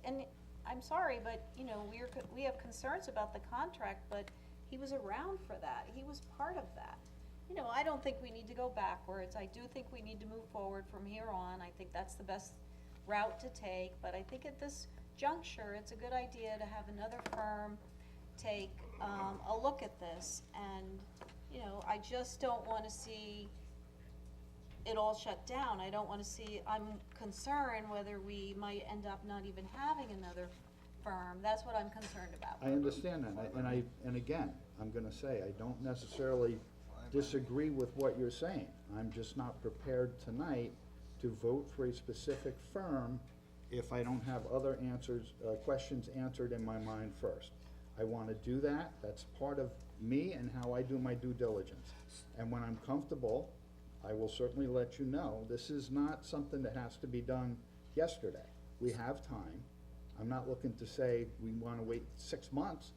and I'm sorry, but, we have concerns about the contract, but he was around for that. He was part of that. I don't think we need to go backwards. I do think we need to move forward from here on. I think that's the best route to take, but I think at this juncture, it's a good idea to have another firm take a look at this. And, I just don't want to see it all shut down. I don't want to see, I'm concerned whether we might end up not even having another firm. That's what I'm concerned about. I understand that, and again, I'm gonna say, I don't necessarily disagree with what you're saying. I'm just not prepared tonight to vote for a specific firm if I don't have other questions answered in my mind first. I wanna do that, that's part of me and how I do my due diligence. And when I'm comfortable, I will certainly let you know. This is not something that has to be done yesterday. We have time. I'm not looking to say we wanna wait 6 months,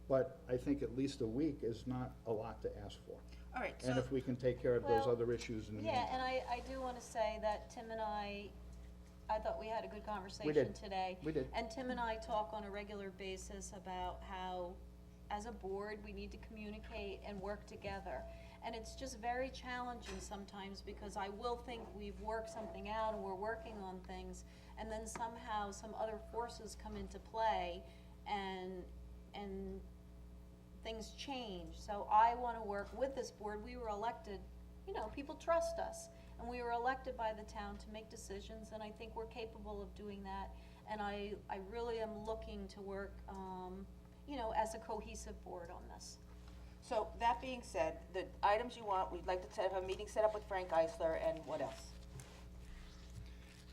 but I think at least a week is not a lot to ask for. All right, And so, if we can take care of those Well, other issues in the Yeah, meantime. and I do want to say that Tim and I thought we had a good conversation did. today. We did. And Tim and I talk on a regular basis about how, as a board, we need to communicate and work together. And it's just very challenging sometimes, because I will think we've worked something out and we're working on things, and then somehow some other forces come into play and things change. So I want to work with this board. We were elected, people trust us, and we were elected by the town to make decisions, and I think we're capable of doing that. And I really am looking to work, as a cohesive board on this. so that being said, the items you want, we'd like to have a meeting set up with Frank Geisler, and what else?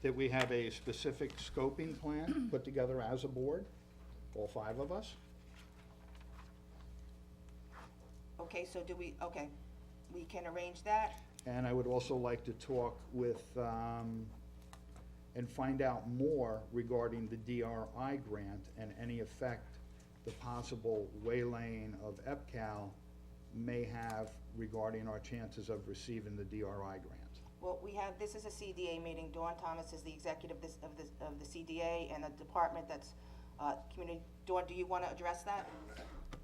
That we have a specific scoping plan put together as a board, all 5 of us. Okay, so we can arrange that? And I would also like to talk with, and find out more regarding the DRI grant and any effect the possible waylaying of EPCAL may have regarding our chances of receiving the DRI grant. Well, this is a CDA meeting. Dawn Thomas is the executive of the CDA and a department that's, community. Dawn, do you want to address that?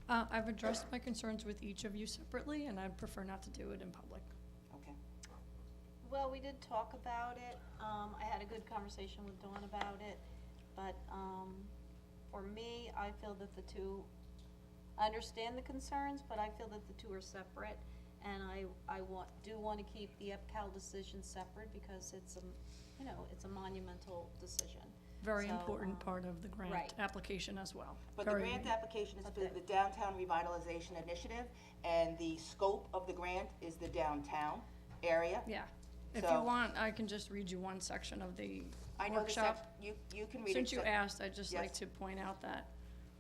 I've addressed my concerns with each of you separately, and I'd prefer not to do it in public. Okay. Well, we did talk about it. I had a good conversation with Dawn about it, but, for me, I feel that the two, I understand the concerns, but I feel that the two are separate, and I do want to keep the EPCAL decision separate, because it's a monumental decision. Very So, important part of the grant right. application as well. But the Very- grant application is for Okay. the Downtown Revitalization Initiative, and the scope of the grant is the downtown area. Yeah. If So- you want, I can just read you one section of the I know the workshop. section, you can read it. Since you so- asked, I'd just like Yes. to point out that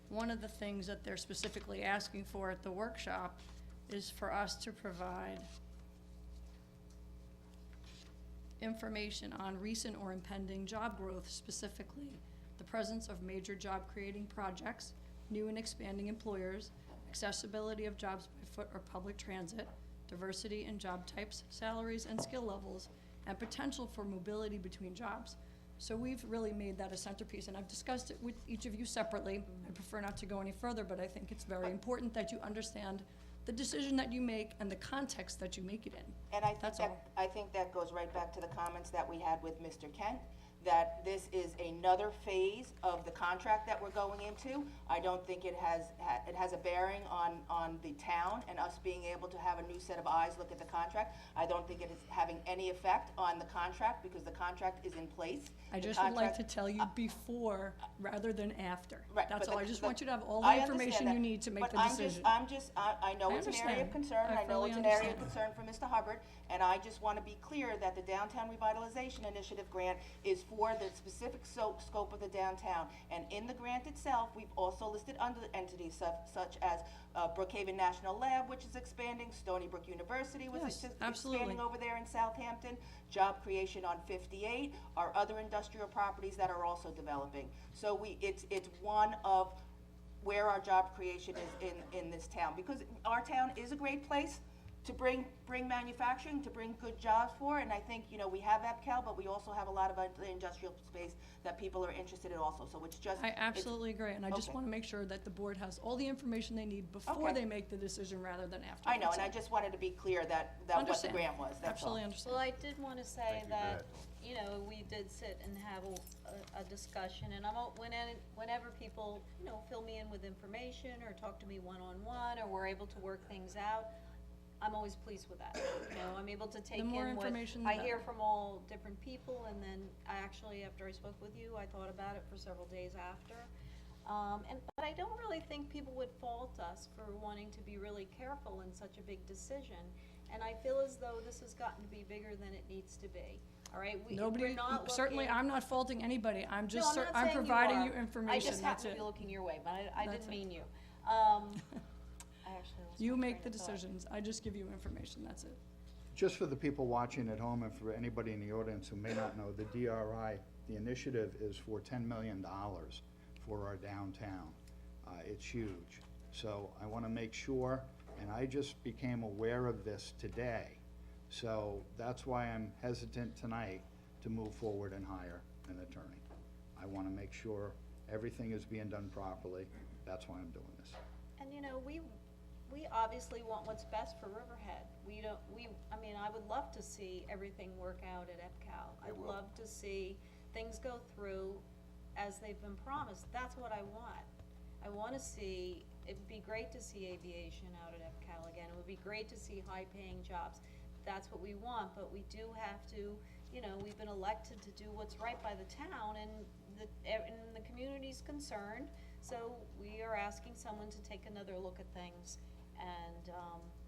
one of the things that they're specifically asking for at the workshop is for us to provide information on recent or impending job growth, specifically the presence of major job-creating projects, new and expanding employers, accessibility of jobs by foot or public transit, diversity in job types, salaries, and skill levels, and potential for mobility between jobs. So we've really made that a centerpiece, and I've discussed it with each of you separately. I prefer not to go any further, but I think it's very important that you understand the decision that you make and the context that you make it in. And I think That's that, all. I think that goes right back to the comments that we had with Mr. Kent, that this is another phase of the contract that we're going into. I don't think it has a bearing on the town and us being able to have a new set of eyes look at the contract. I don't think it is having any effect on the contract because the contract is in place. I The just would like to contract- tell you before rather than after. Right, That's but all. the- I just the- want you to have all the I understand information that, you need to make but the decision. I know I it's an area of understand. concern, I I know fully it's an area of understand. concern for Mr. Hubbard, and I just wanna be clear that the Downtown Revitalization Initiative grant is for the specific scope of the downtown. And in the grant itself, we've also listed under entities such as Brookhaven National Lab, which is expanding, Stony Brook University, which Yes, is absolutely. expanding over there in Southampton, job creation on 58, our other industrial properties that are also developing. So it's one of where our job creation is in this town, because our town is a great place to bring manufacturing, to bring good jobs for, and I think, you know, we have EPCAL, but we also have a lot of other industrial space that people are interested in also, so it's just. I absolutely agree, and I just okay. want to make sure that the board has all the information they need before Okay. they make the decision rather than after. I know, That's and I all. just wanted to be clear that what the Understand. grant was, that's all. Absolutely understand. Well, I did wanna say Thank you for that, that. you know, we did sit and have a discussion, and whenever people, you know, fill me in with information, or talk to me one-on-one, or we're able to work things out, I'm always pleased with that. You know, I'm able to take in more what information, the I hear better. from all different people, and then I actually, after I spoke with you, I thought about it for several days after. But I don't really think people would fault us for wanting to be really careful in such a big decision. And I feel as though this has gotten to be bigger than it needs to be. All right, we're Nobody, not certainly, looking- I'm not faulting anybody. I'm No, just, I'm not I'm saying providing are. you I information, just that's happen to it. be looking your way, but I That's didn't it. mean you. I actually lost You my make the train of thought. decisions. I just give you information, that's it. Just for the people watching at home and for anybody in the audience who may not know, the DRI, the initiative is for $10 million for our downtown. It's huge. So I want to make sure, and I just became aware of this today. So that's why I'm hesitant tonight to move forward and hire an attorney. I want to make sure everything is being done properly. That's why I'm doing this. And you know, we obviously want what's best for Riverhead. I mean, I would love to see everything work out at EPCAL. I'd love to see things go through as they've been promised. That's what I want. I wanna see, it'd be great to see aviation out at EPCAL again. It would be great to see high-paying jobs. That's what we want, but we do have to, you know, we've been elected to do what's right by the town, and the community's concerned. So we are asking someone to take another look at things and,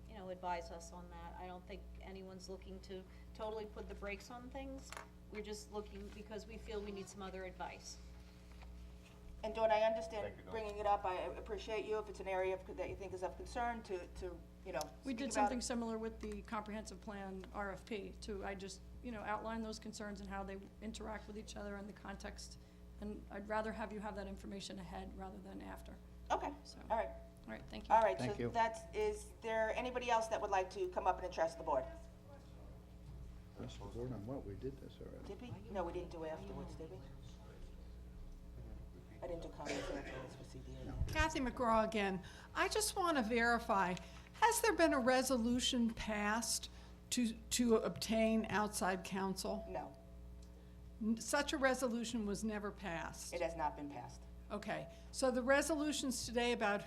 you know, advise us on that. I don't think anyone's looking to totally put the brakes on things. We're just looking because we feel we need some other advice. And Dawn, I understand Thank you, Dawn. bringing it up, I appreciate you, if it's an area that you think is of concern, to, you know, We speak did about something it. similar with the comprehensive plan RFP too. I just, you know, outline those concerns and how they interact with each other in the context. And I'd rather have you have that information ahead rather than after. Okay, So, all right, all right, thank you. all right, Thank so you. is there anybody else that would like to come up and address the board? Press the board on what? We did this already. Did we? No, we didn't do it afterwards, did we? I didn't do comments afterwards for CDA. Kathy McGraw again. I just want to verify, has there been a resolution passed to obtain outside counsel? No, Such a resolution was never passed. it has not been passed. Okay, so the resolutions today about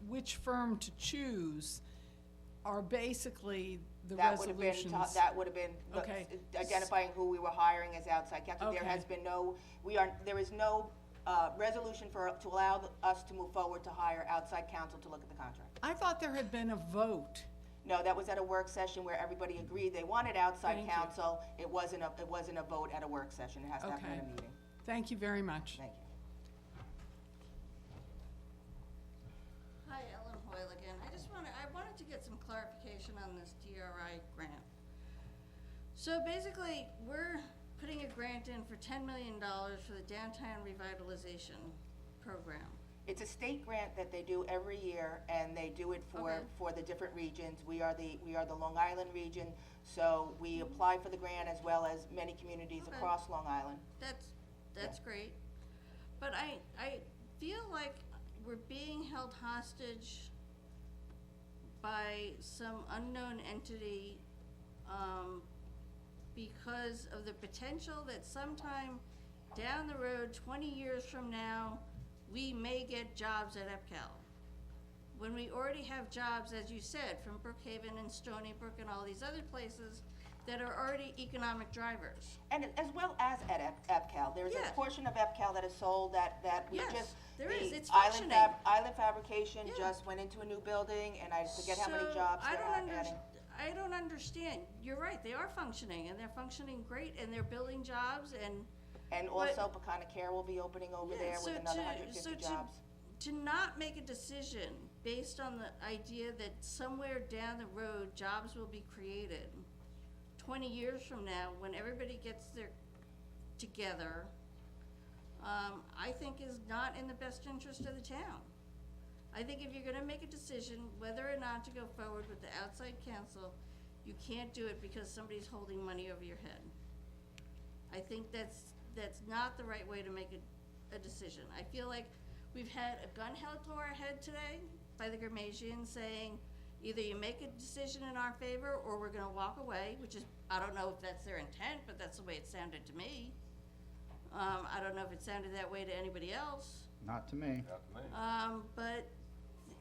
which firm to choose are basically the That would have been, resolutions. that would have been Okay. identifying who we were hiring as outside counsel. There Okay. has been no, there is no resolution to allow us to move forward to hire outside counsel to look at the contract. I thought there had been a vote. No, that was at a work session where everybody agreed they wanted outside Thank you. counsel. It wasn't a vote at a work session. It has to happen at a Okay. meeting. Thank you very much. Thank you. Hi, Ellen Hoyle again. I wanted to get some clarification on this DRI grant. So basically, we're putting a grant in for $10 million for the downtown revitalization program. It's a state grant that they do every year, and they do it Okay. for the different regions. We are the Long Island region, so we apply for the grant as well as many communities Okay. across Long Island. That's great. But I feel like we're being held hostage by some unknown entity, because of the potential that sometime down the road, 20 years from now, we may get jobs at EPCAL. When we already have jobs, as you said, from Brookhaven and Stony Brook and all these other places that are already economic drivers. And as well as at EPCAL, there's a Yes. portion of EPCAL that is sold that we Yes, just. there the is. It's Island functioning. Island Fabrication Yeah. just went into a new building, and I forget how many So, jobs I they're don't adding. I don't understand. You're right, they are functioning, and they're functioning great, and they're building jobs, and And but- also Pecana Care will be opening over Yeah, there so with another to- 150 so to- jobs. to not make a decision based on the idea that somewhere down the road, jobs will be created 20 years from now, when everybody gets their together, I think is not in the best interest of the town. I think if you're gonna make a decision whether or not to go forward with the outside counsel, you can't do it because somebody's holding money over your head. I think that's not the right way to make a decision. I feel like we've had a gun held to our head today by the Gramasians saying, either you make a decision in our favor or we're gonna walk away, which is, I don't know if that's their intent, but that's the way it sounded to me. I don't know if it sounded that way to anybody else. Not to me. Not to me. But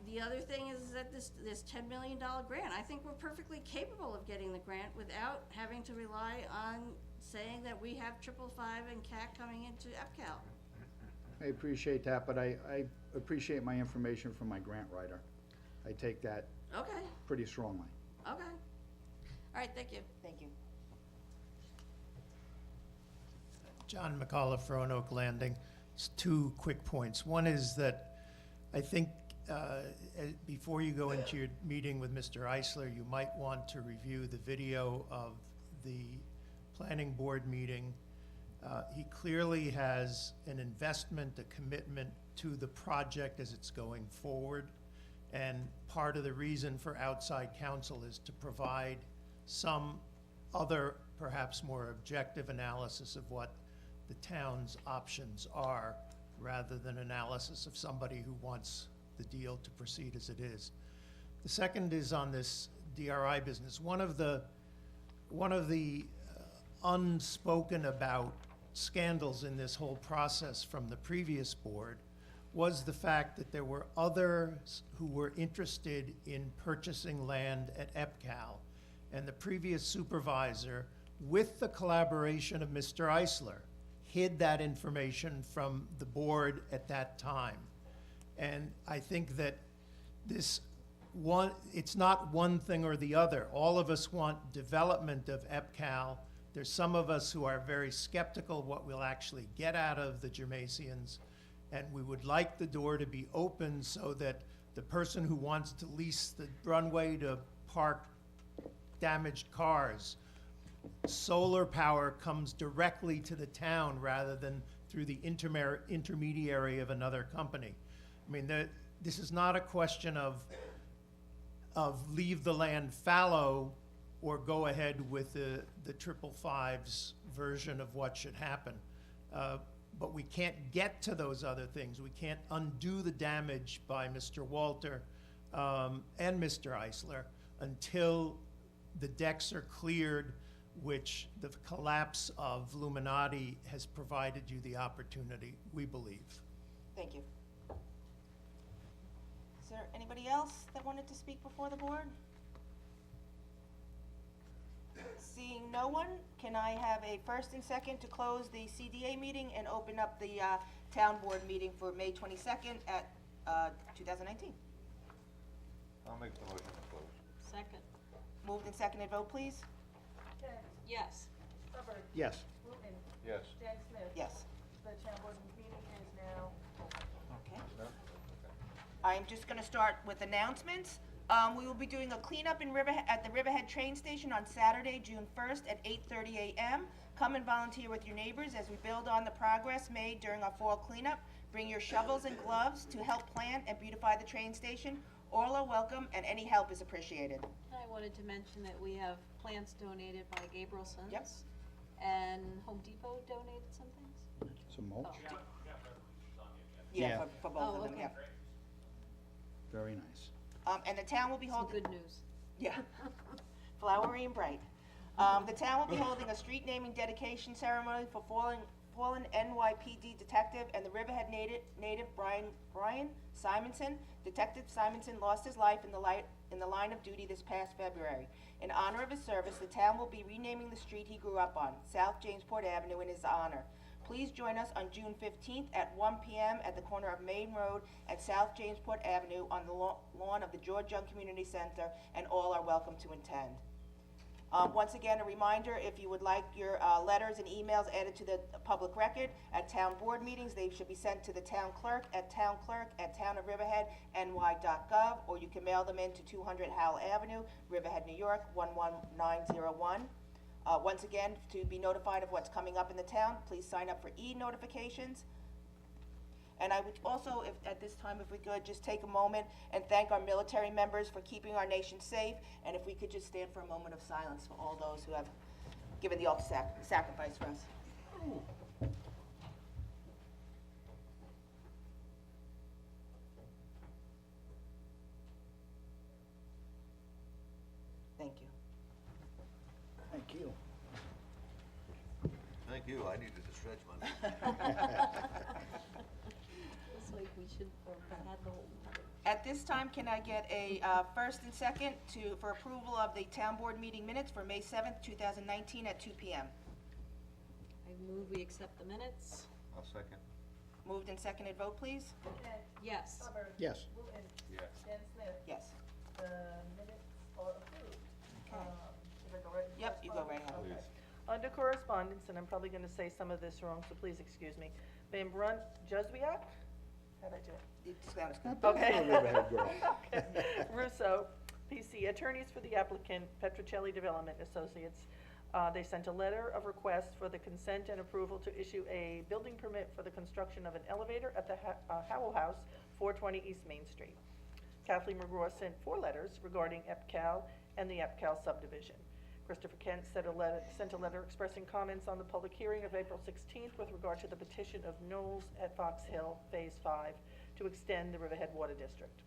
the other thing is that this $10 million grant, I think we're perfectly capable of getting the grant without having to rely on saying that we have 555 and CAC coming into EPCAL. I appreciate that, but I appreciate my information from my grant writer. I take that Okay, pretty strongly. okay. All right, thank you. Thank you. John McAuliffe, Roanoke Landing. It's 2 quick points. One is that I think before you go into your meeting with Mr. Eisler, you might want to review the video of the planning board meeting. He clearly has an investment, a commitment to the project as it's going forward. And part of the reason for outside counsel is to provide some other, perhaps more objective analysis of what the town's options are, rather than analysis of somebody who wants the deal to proceed as it is. The second is on this DRI business. One of the unspoken about scandals in this whole process from the previous board was the fact that there were others who were interested in purchasing land at EPCAL, and the previous supervisor, with the collaboration of Mr. Eisler, hid that information from the board at that time. And I think that it's not one thing or the other. All of us want development of EPCAL. There's some of us who are very skeptical of what we'll actually get out of the Germasians, and we would like the door to be open so that the person who wants to lease the runway to park damaged cars, solar power comes directly to the town rather than through the intermediary of another company. I mean, this is not a question of leave the land fallow or go ahead with the 555's version of what should happen. But we can't get to those other things. We can't undo the damage by Mr. Walter and Mr. Eisler until the decks are cleared, which the collapse of Illuminati has provided you the opportunity, we believe. Thank you. Is there anybody else that wanted to speak before the board? Seeing no one, can I have a first and second to close the CDA meeting and open up the town board meeting for May 22nd at 2019? I'll make the motion to close. Second. Moved and seconded, vote please. Yes. Yes. Yes. Yes. the town board meeting is now Okay. I'm just gonna start with announcements. We will be doing a cleanup in at the Riverhead train station on Saturday, June 1st at 8:30 a.m. Come and volunteer with your neighbors as we build on the progress made during our fall cleanup. Bring your shovels and gloves to help plant and beautify the train station. All are welcome and any help is appreciated. I wanted to mention that we have plants donated by Gabriel Sons. Yep. And Home Depot donated some things. Some mulch, Yeah, Yeah. for both Oh, of them, okay. yeah. very nice. And the town will be Some holding. good news. Yeah, flowery and bright. The town will be holding a street naming dedication ceremony for fallen NYPD detective and the Riverhead native Brian Simonson. Detective Simonson lost his life in the line of duty this past February. In honor of his service, the town will be renaming the street he grew up on, South Jamesport Avenue, in his honor. Please join us on June 15th at 1 p.m. at the corner of Main Road and South Jamesport Avenue on the lawn of the George Young Community Center, and all are welcome to attend. Once again, a reminder, if you would like your letters and emails added to the public record at town board meetings, they should be sent to the town clerk at townClerk@townofriverheadny.gov, or you can mail them in to 200 Howell Avenue, Riverhead, New York, 11901. Once again, to be notified of what's coming up in the town, please sign up for e-notifications. And I would also, at this time, if we could, just take a moment and thank our military members for keeping our nation safe, and if we could just stand for a moment of silence for all those who have given the ultimate sacrifice for us. Thank you. Thank you. Thank you, I needed to stretch my It's like we should have had the whole. At this time, can I get a first and second for approval of the town board meeting minutes for May 7th, 2019 at 2 p.m.? I move we accept the minutes. I'll second. Moved and seconded, vote please. okay. Yes. Hubbard. Yes. Wooten. Yes. Dan Smith. Yes. The minutes are approved. Okay. Should I go right? Yep, you go right ahead. Okay. Under correspondence, and I'm probably gonna say some of this wrong, so please excuse me. Van Brunt Joswiak? How'd I do it? Sounds good. Okay. You're a Riverhead girl. Okay. Russo, PC, attorneys for the applicant, Petrocelli Development Associates. They sent a letter of request for the consent and approval to issue a building permit for the construction of an elevator at the Howell House, 420 East Main Street. Kathleen McGraw sent 4 letters regarding EPCAL and the EPCAL subdivision. Christopher Kent sent a letter expressing comments on the public hearing of April 16th with regard to the petition of Knowles at Fox Hill, Phase 5, to extend the Riverhead Water District.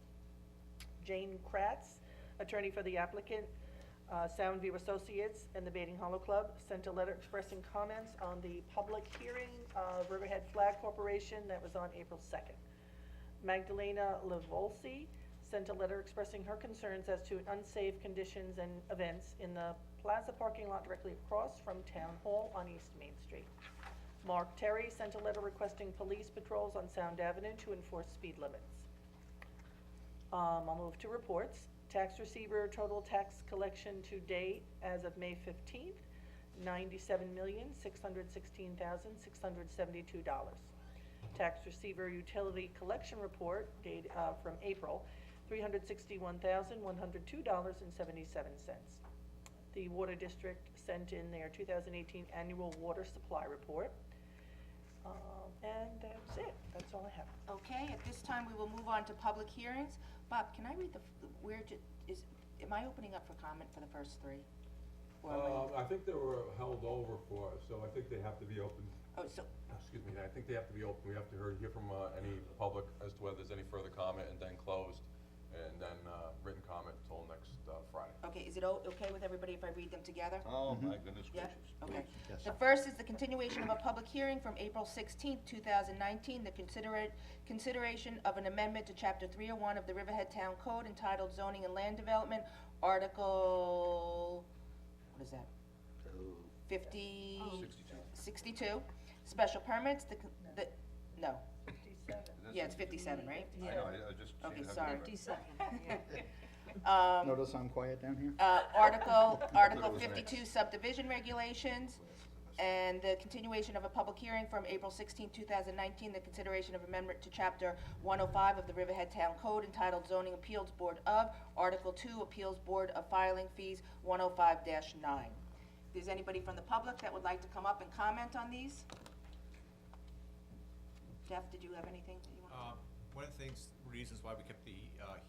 Jane Kratz, attorney for the applicant, Soundview Associates and the Bating Hollow Club, sent a letter expressing comments on the public hearing of Riverhead Flag Corporation that was on April 2nd. Magdalena Lavolsi sent a letter expressing her concerns as to unsafe conditions and events in the plaza parking lot directly across from Town Hall on East Main Street. Mark Terry sent a letter requesting police patrols on Sound Avenue to enforce speed limits. I'll move to reports. Tax receiver total tax collection to date as of May 15th, $97,616,672. Tax receiver utility collection report date from April, $361,102.77. The Water District sent in their 2018 annual water supply report. And that's it. That's all I have. Okay, at this time, we will move on to public hearings. Bob, can I read am I opening up for comment for the first 3? Or am I think they were held over for, so I think they have to be open. Oh, so, Excuse me, I think they have to be open. We have to hear from any public as to whether there's any further comment, and then closed, and then written comment until next Friday. okay, is it okay with everybody if I read them together? Oh, my goodness Yeah, gracious. okay. Yes. The first is the continuation of a public hearing from April 16th, 2019, the consideration of an amendment to Chapter 301 of the Riverhead Town Code entitled Zoning and Land Development, Article, what is that? 62, special permits, no, 57. yeah, it's 57, right? I know, I just. Okay, have to sorry. remember. 57. Notice I'm quiet down here? Article it was 52 subdivision regulations, And the continuation of a public hearing from April 16, 2019, the consideration of amendment to Chapter 105 of the Riverhead Town Code entitled Zoning Appeals Board of, Article 2, Appeals Board of Filing Fees, 105-9. If there's anybody from the public that would like to come up and comment on these? Jeff, did you have anything that you want? One of the reasons why we kept the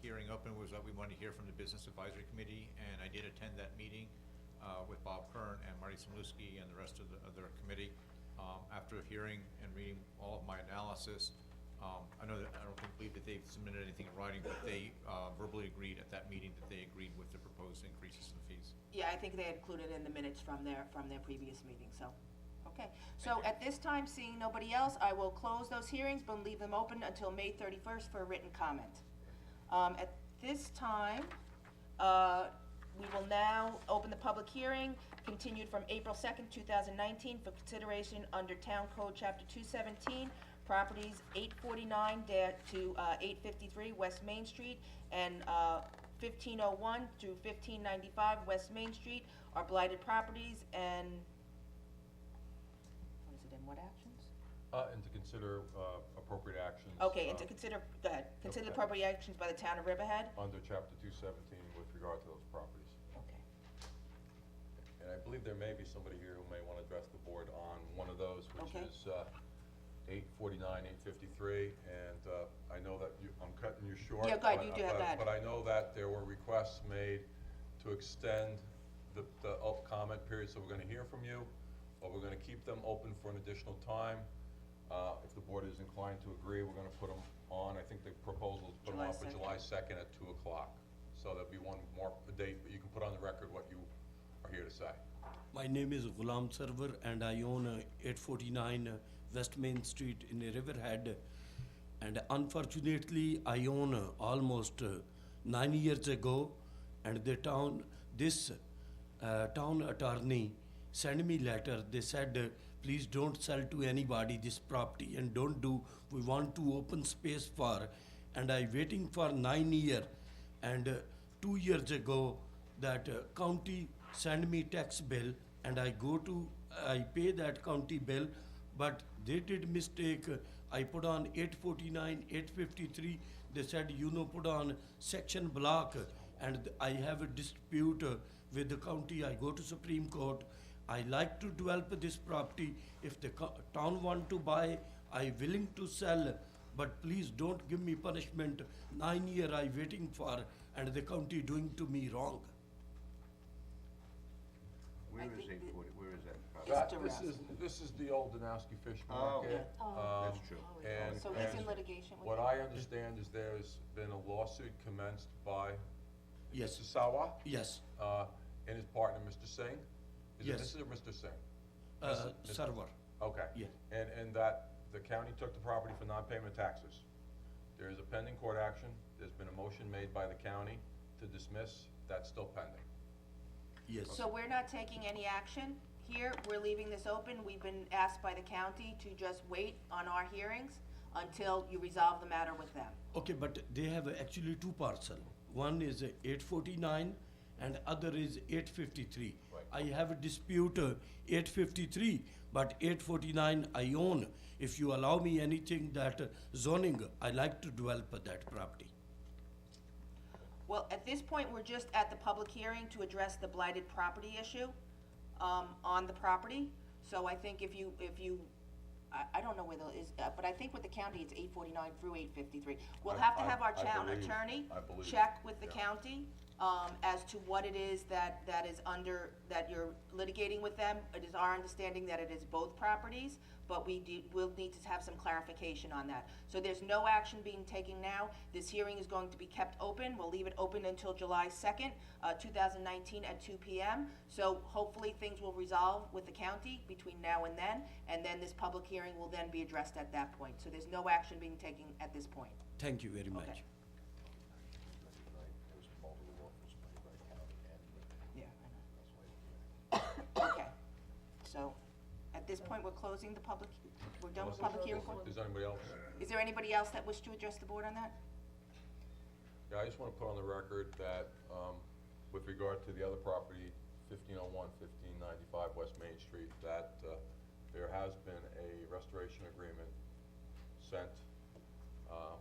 hearing open was that we wanted to hear from the Business Advisory Committee, and I did attend that meeting with Bob Kern and Marty Samlewski and the rest of their committee. After hearing and reading all of my analysis, I don't believe that they've submitted anything in writing, but they verbally agreed at that meeting that they agreed with the proposed increases in fees. Yeah, I think they had included in the minutes from their previous meeting, so, okay. So at this time, seeing nobody else, I will close those hearings, but leave them open until May 31st for a written comment. At this time, we will now open the public hearing, continued from April 2nd, 2019, for consideration under Town Code Chapter 217, properties 849 to 853 West Main Street and 1501 through 1595 West Main Street are blighted properties, and what is it, and what actions? And to consider appropriate actions. Okay, and to consider, go ahead, consider Okay. appropriate actions by the town of Riverhead. Under Chapter 217 with regard to those properties. Okay. And I believe there may be somebody here who may want to address the board on one of those, which Okay. is 849, 853, and I know that I'm cutting you short. Yeah, go ahead, but- you do have that. But I know that there were requests made to extend the comment period, so we're going to hear from you, but we're going to keep them open for an additional time. If the board is inclined to agree, we're going to put them on. I think the proposal is put them July on for 2nd. July 2nd at 2 o'clock. So there'll be one more date, but you can put on the record what you are here to say. My name is Ghulam Sarwar and I own 849 West Main Street in Riverhead. And unfortunately, I own almost 9 years ago, and this town attorney sent me letter. They said, please don't sell to anybody this property and we want to open space for. And I waiting for 9 years, and 2 years ago that county send me tax bill, and I pay that county bill, but they did mistake. I put on 849, 853. They said, put on section block, and I have a dispute with the county. I go to Supreme Court. I like to develop this property. If the town want to buy, I willing to sell, but please don't give me punishment. 9 years I waiting for, and the county doing to me wrong. Where is think 840, where is that? It's This is the old Danowski Fish Oh, Market. that's true. And So he's in and litigation with what them? I understand is there's been a lawsuit commenced by Yes. Mr. Sawa Yes, and his partner, Mr. Singh. Is it Yes. Mrs. or Mr. Singh? server. Okay. Yeah. And that the county took the property for non-payment of taxes. There is a pending court action. There's been a motion made by the county to dismiss. That's still pending. Yes. So we're not taking any action here, we're leaving this open. We've been asked by the county to just wait on our hearings until you resolve the matter with them. Okay, but they have actually two parcel. One is 849 and other is 853. Right. I have a dispute 853, but 849 I own. If you allow me anything that zoning, I like to develop that property. Well, at this point, we're just at the public hearing to address the blighted property issue, on the property. So I think if you, I don't know where the is, but I think with the county, it's 849 through 853. We'll have to have our I town believe- attorney I believe, check with the yeah. county, as to what it is that is under, that you're litigating with them. It is our understanding that it is both properties, but we'll need to have some clarification on that. So there's no action being taken now. This hearing is going to be kept open. We'll leave it open until July 2nd, 2019 at 2 p.m. So hopefully things will resolve with the county between now and then this public hearing will then be addressed at that point. So there's no action being taken at this point. Thank you very much. Okay. Yeah, I know. Okay, so at this point, we're closing the public, we're done with public hearing. Is there anybody else? Is there anybody else that wish to address the board on that? Yeah, I just want to put on the record that, with regard to the other property, 1501, 1595 West Main Street, that there has been a restoration agreement sent.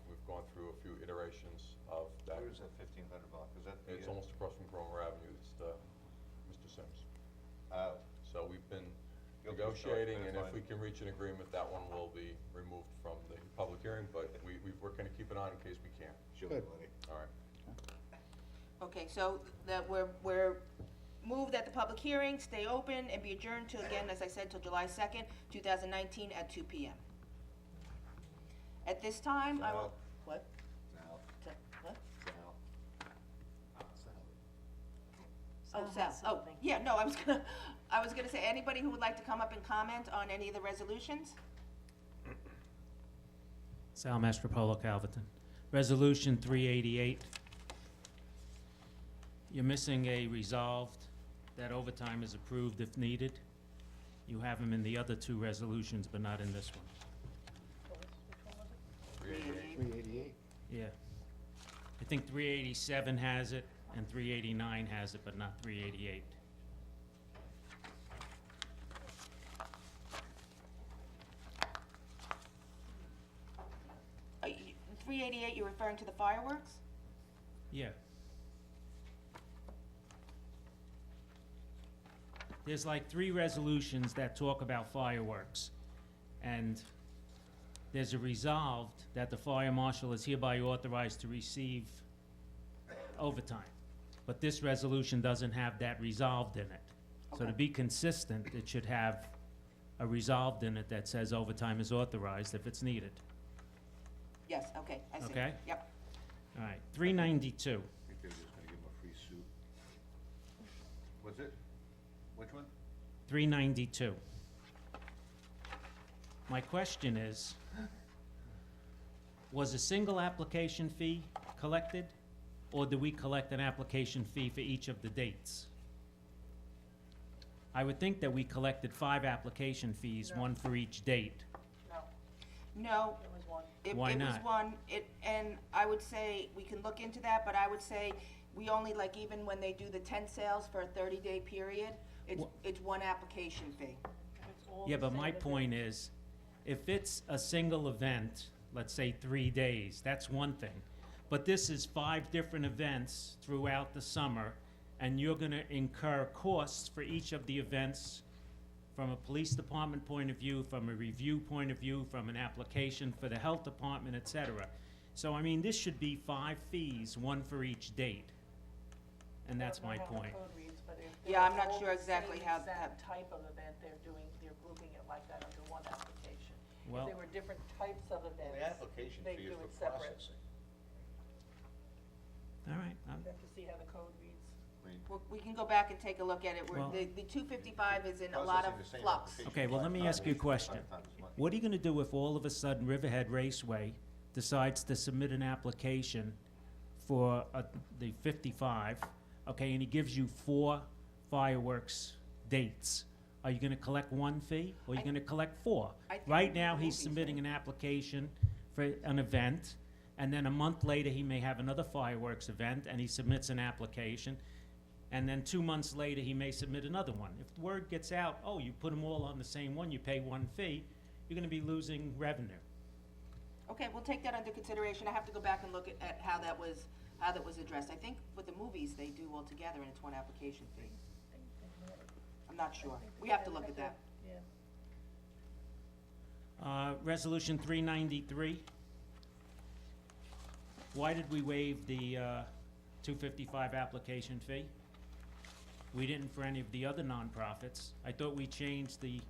We've gone through a few iterations of that. Where's that 1500 block? Is that the? It's almost across from Cromer Avenue. It's Mr. Sims. So we've been You'll be negotiating, starting and to if we find- can reach an agreement, that one will be removed from the public hearing, but we're gonna keep it on in case we can. Sure, Good. Lenny. All right. Okay, so that we're moved that the public hearing stay open and be adjourned till, again, as I said, till July 2nd, 2019 at 2 p.m. At this time, I will, Sal. what? Sal. What? Sal. Oh, Sal Sal, has oh, something. yeah, no, I was gonna say, anybody who would like to come up and comment on any of the resolutions? Sal Mastropolo, Calverton. Resolution 388. You're missing a resolved that overtime is approved if needed. You have them in the other two resolutions, but not in this one. 388. Yeah. I think 387 has it, and 389 has it, but not 388. Uh, 388, you're referring to the fireworks? Yeah. There's like 3 resolutions that talk about fireworks. And there's a resolved that the fire marshal is hereby authorized to receive overtime. But this resolution doesn't have that resolved in it. So to Okay. be consistent, it should have a resolved in it that says overtime is authorized if it's needed. Yes, okay, I see. Okay. Yep. All right, 392. I think they're just gonna give him a free suit. What's it? Which one? 392. My question is, was a single application fee collected, or do we collect an application fee for each of the dates? I would think that we collected 5 application fees, one for each date. No. It was one. Why It was not? one, and I would say, we can look into that, but I would say, we only, like, even when they do the tent sales for a 30-day period, it's one application fee. It's all Yeah, the but same my event. point is, if it's a single event, let's say 3 days, that's one thing. But this is 5 different events throughout the summer, and you're gonna incur costs for each of the events from a police department point of view, from a review point of view, from an application for the health department, et cetera. So, I mean, this should be 5 fees, one for each date. And that's my I don't know how point. the code reads, but if Yeah, I'm they're not all sure the exactly same how exact type of event they're grouping it like that under one application. Well- If they were different types of Well, events, the application they fee do is for it separate. processing. All right, You have to see how the code reads. I mean, We can go back and take a look at it, Well- the 255 is in a lot of processing the same flux. application Okay, well, let me 5 ask you a times, question. 5 times as much. What are you gonna do if all of a sudden Riverhead Raceway decides to submit an application for the 55, okay, and he gives you 4 fireworks dates? Are you gonna collect 1 fee, or are you gonna collect 4? I think Right the now, he's movies, submitting right? an application for an event, and then a month later, he may have another fireworks event, and he submits an application, and then 2 months later, he may submit another one. If the word gets out, oh, you put them all on the same one, you pay 1 fee, you're gonna be losing revenue. Okay, we'll take that under consideration. I have to go back and look at how that was addressed. I think with the movies, they do all together, and it's 1 application fee. I'm not sure. We have to look at that. Yeah. Resolution 393. Why did we waive the 255 application fee? We didn't for any of the other nonprofits. I thought we changed the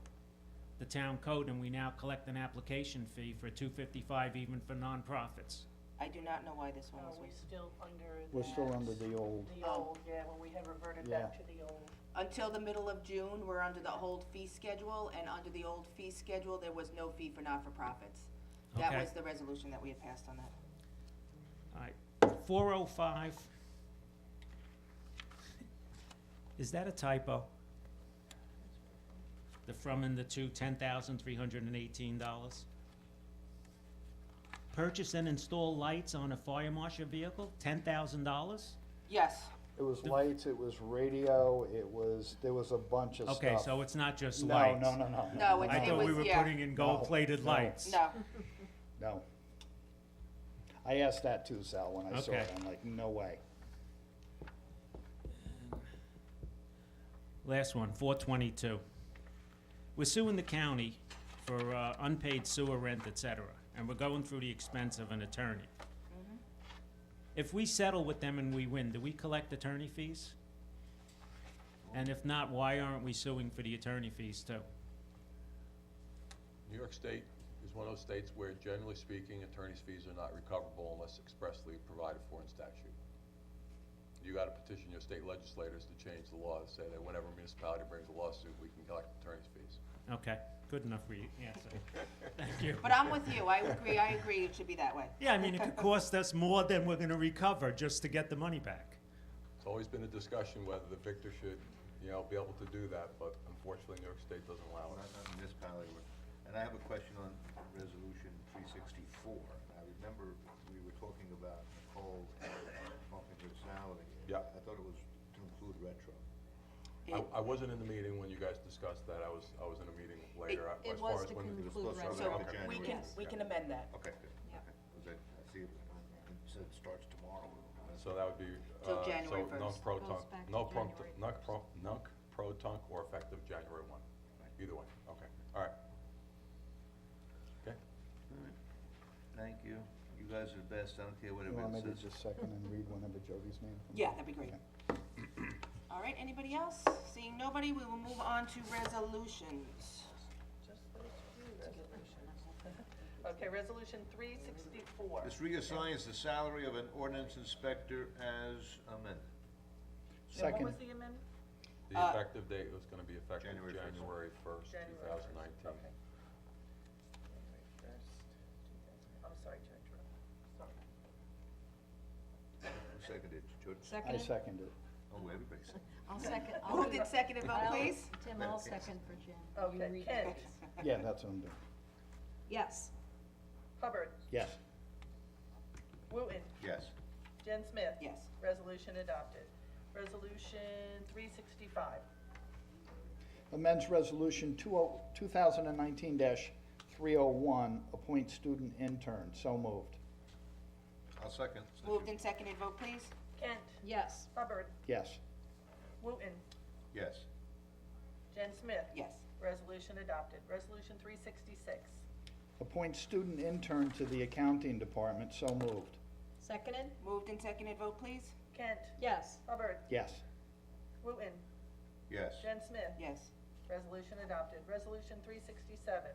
town code and we now collect an application fee for 255 even for nonprofits. I do not know why this one No, was we're waived. still under We're still that. under the old. The old, yeah, when we had reverted Yeah. back to the old. Until the middle of June, we're under the old fee schedule, and under the old fee schedule, there was no fee for not-for-profits. That Okay. was the resolution that we had passed on that. All right, 405. Is that a typo? The from and the to, $10,318. Purchase and install lights on a fire marshal vehicle, $10,000? Yes, It was lights, it was radio, there was a bunch of stuff. Okay, so it's not just No, lights? no, No, I it thought we was, were yeah. putting in gold-plated No. lights. No, No. I asked that too, Sal, when I saw Okay. it. I'm like, no way. Last one, 422. We're suing the county for unpaid sewer rent, et cetera, and we're going through the expense of an attorney. If we settle with them and we win, do we collect attorney fees? And if not, why aren't we suing for the attorney fees too? New York State is one of those states where, generally speaking, attorney's fees are not recoverable unless expressly provided for in statute. You gotta petition your state legislators to change the law, to say that whenever a municipality brings a lawsuit, we can collect attorney's fees. Okay, good enough answer. Thank you. but I'm with you, I agree it should be that way. Yeah, I mean, it could cost us more than we're gonna recover just to get the money back. It's always been a discussion whether the victor should, be able to do that, but unfortunately, New York State doesn't allow Well, it. not municipality, and I have a question on resolution 364. I remember we were talking about Nicole bumping her salary. Yeah. I thought it was to include retro. I wasn't in the meeting when you guys discussed that, I was in a meeting later, It as far was as to when. It was conclude supposed to So run into Okay. January. we can amend that. Okay, good. Yeah. Okay. 'Cause I see it said it starts tomorrow. So that would be, Till January so nunc 1st. pro Goes tunc, back to nunc pro, January nunc pro tunc, or effective January 1. Either way, okay, all right. Okay, Thank you. You guys are the best. I don't care what You want me everyone to says. just second and read whenever Jody's name comes Yeah, up? that'd be great. Okay. All right, anybody else? Seeing nobody, we will move on to resolutions. Just those few resolutions. Okay, resolution 364. This reassigns the salary of an ordinance inspector as amended. And what Second. was the amendment? the effective date was gonna be effective January first. January 1st, January 1st, 2019. okay. January 1st, 2000, I'm sorry to interrupt. Sorry. Who seconded? George? I Seconded? seconded. Oh, everybody seconded. I'll second. I'll Moved do- and seconded, vote I'll- please. Tim, I'll second for Jen. You Okay, read Kent, it. Yeah, that's what I'm doing. Yes. Hubbard, Yes. Wooten, Yes. Jen Smith. Yes. Resolution adopted. Resolution 365. Amends Resolution 2019-301, appoint student intern. So moved. I'll second. Moved and seconded, vote please. Kent, Yes. Hubbard, Yes. Wooten, Yes. Jen Smith. Yes. Resolution adopted. Resolution 366. Appoint student intern to the accounting department. So moved. Seconded? Moved and seconded, vote please. Kent, Yes. Hubbard, Yes. Wooten, Yes. Jen Smith. Yes. Resolution adopted. Resolution 367.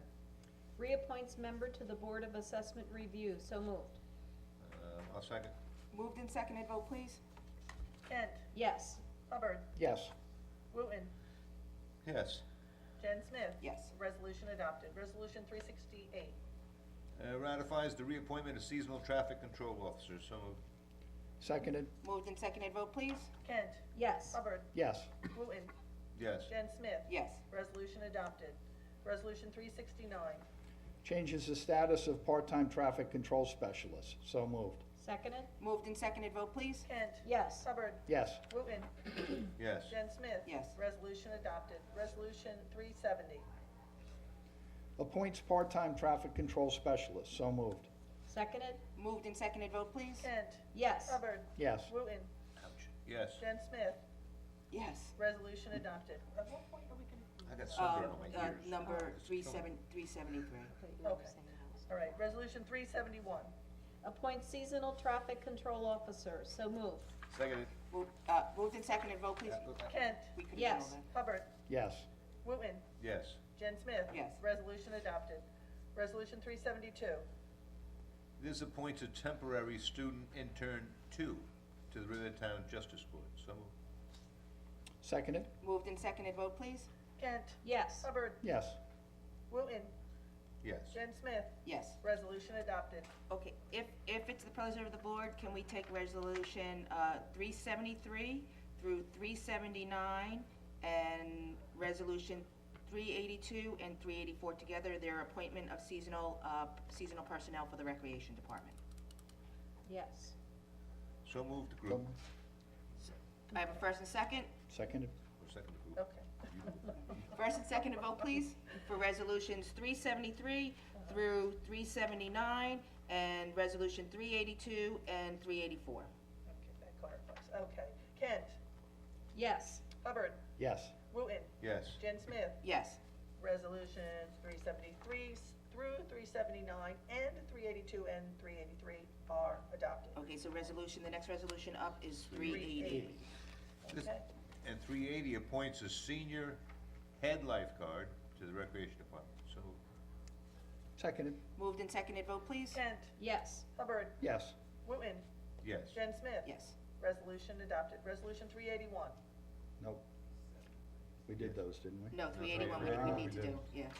Reappoints member to the Board of Assessment Review. So moved. I'll second. Moved and seconded, vote please. Kent, Yes. Hubbard, Yes. Wooten, Yes. Jen Smith. Yes. Resolution adopted. Resolution 368. Ratifies the reappointment of seasonal traffic control officers. So moved. Seconded. Moved and seconded, vote please. Kent, Yes. Hubbard, Yes. Wooten, Yes. Jen Smith. Yes. Resolution adopted. Resolution 369. Changes the status of part-time traffic control specialist. So moved. Seconded? Moved and seconded, vote please. Kent, Yes. Hubbard, Yes. Wooten, Yes. Jen Smith. Yes. Resolution adopted. Resolution 370. Appoints part-time traffic control specialist. So moved. Seconded? Moved and seconded, vote please. Kent, Yes. Hubbard, Yes. Wooten, Ouch. Yes. Jen Smith. Yes. Resolution adopted. At what point are we gonna? I got sunburn on my ears. Number It's killing me. 373. Okay. All right, resolution 371. Appoint seasonal traffic control officer. So moved. Seconded. Moved and seconded, vote please. Kent, We couldn't Yes. do all Hubbard, Yes. Wooten, Yes. Jen Smith. Yes. Resolution adopted. Resolution 372. This appoints a temporary student intern 2 to the Rivertown Justice Court. So moved. Seconded. that. Moved and seconded, vote please. Kent, Yes. Hubbard, Yes. Wooten, Yes. Jen Smith. Yes. Resolution adopted. Okay, if it's the pleasure of the board, can we take resolution 373 through 379 and resolution 382 and 384 together? Their appointment of seasonal personnel for the recreation department. Yes. So moved, So group. moved. I have a first and second. Seconded? Or second who? Okay. First and second vote, please, for resolutions 373 through 379, and resolution 382 and 384. Okay, that clarifies. Okay. Kent, Yes. Hubbard, Yes. Wooten, Yes. Jen Smith. Yes. Resolutions 373 through 379 and 382 and 383 are adopted. Okay, so the next resolution up is 380. This- Okay. And 380 appoints a senior head lifeguard to the Recreation Department. So, Seconded? Moved and seconded vote, please. Kent, Yes. Hubbard, Yes. Wooten, yes. Jen Smith. Yes. Resolution adopted. Resolution 381. Nope. We did those, didn't we? No, 381 we No, need we to do, didn't. yeah.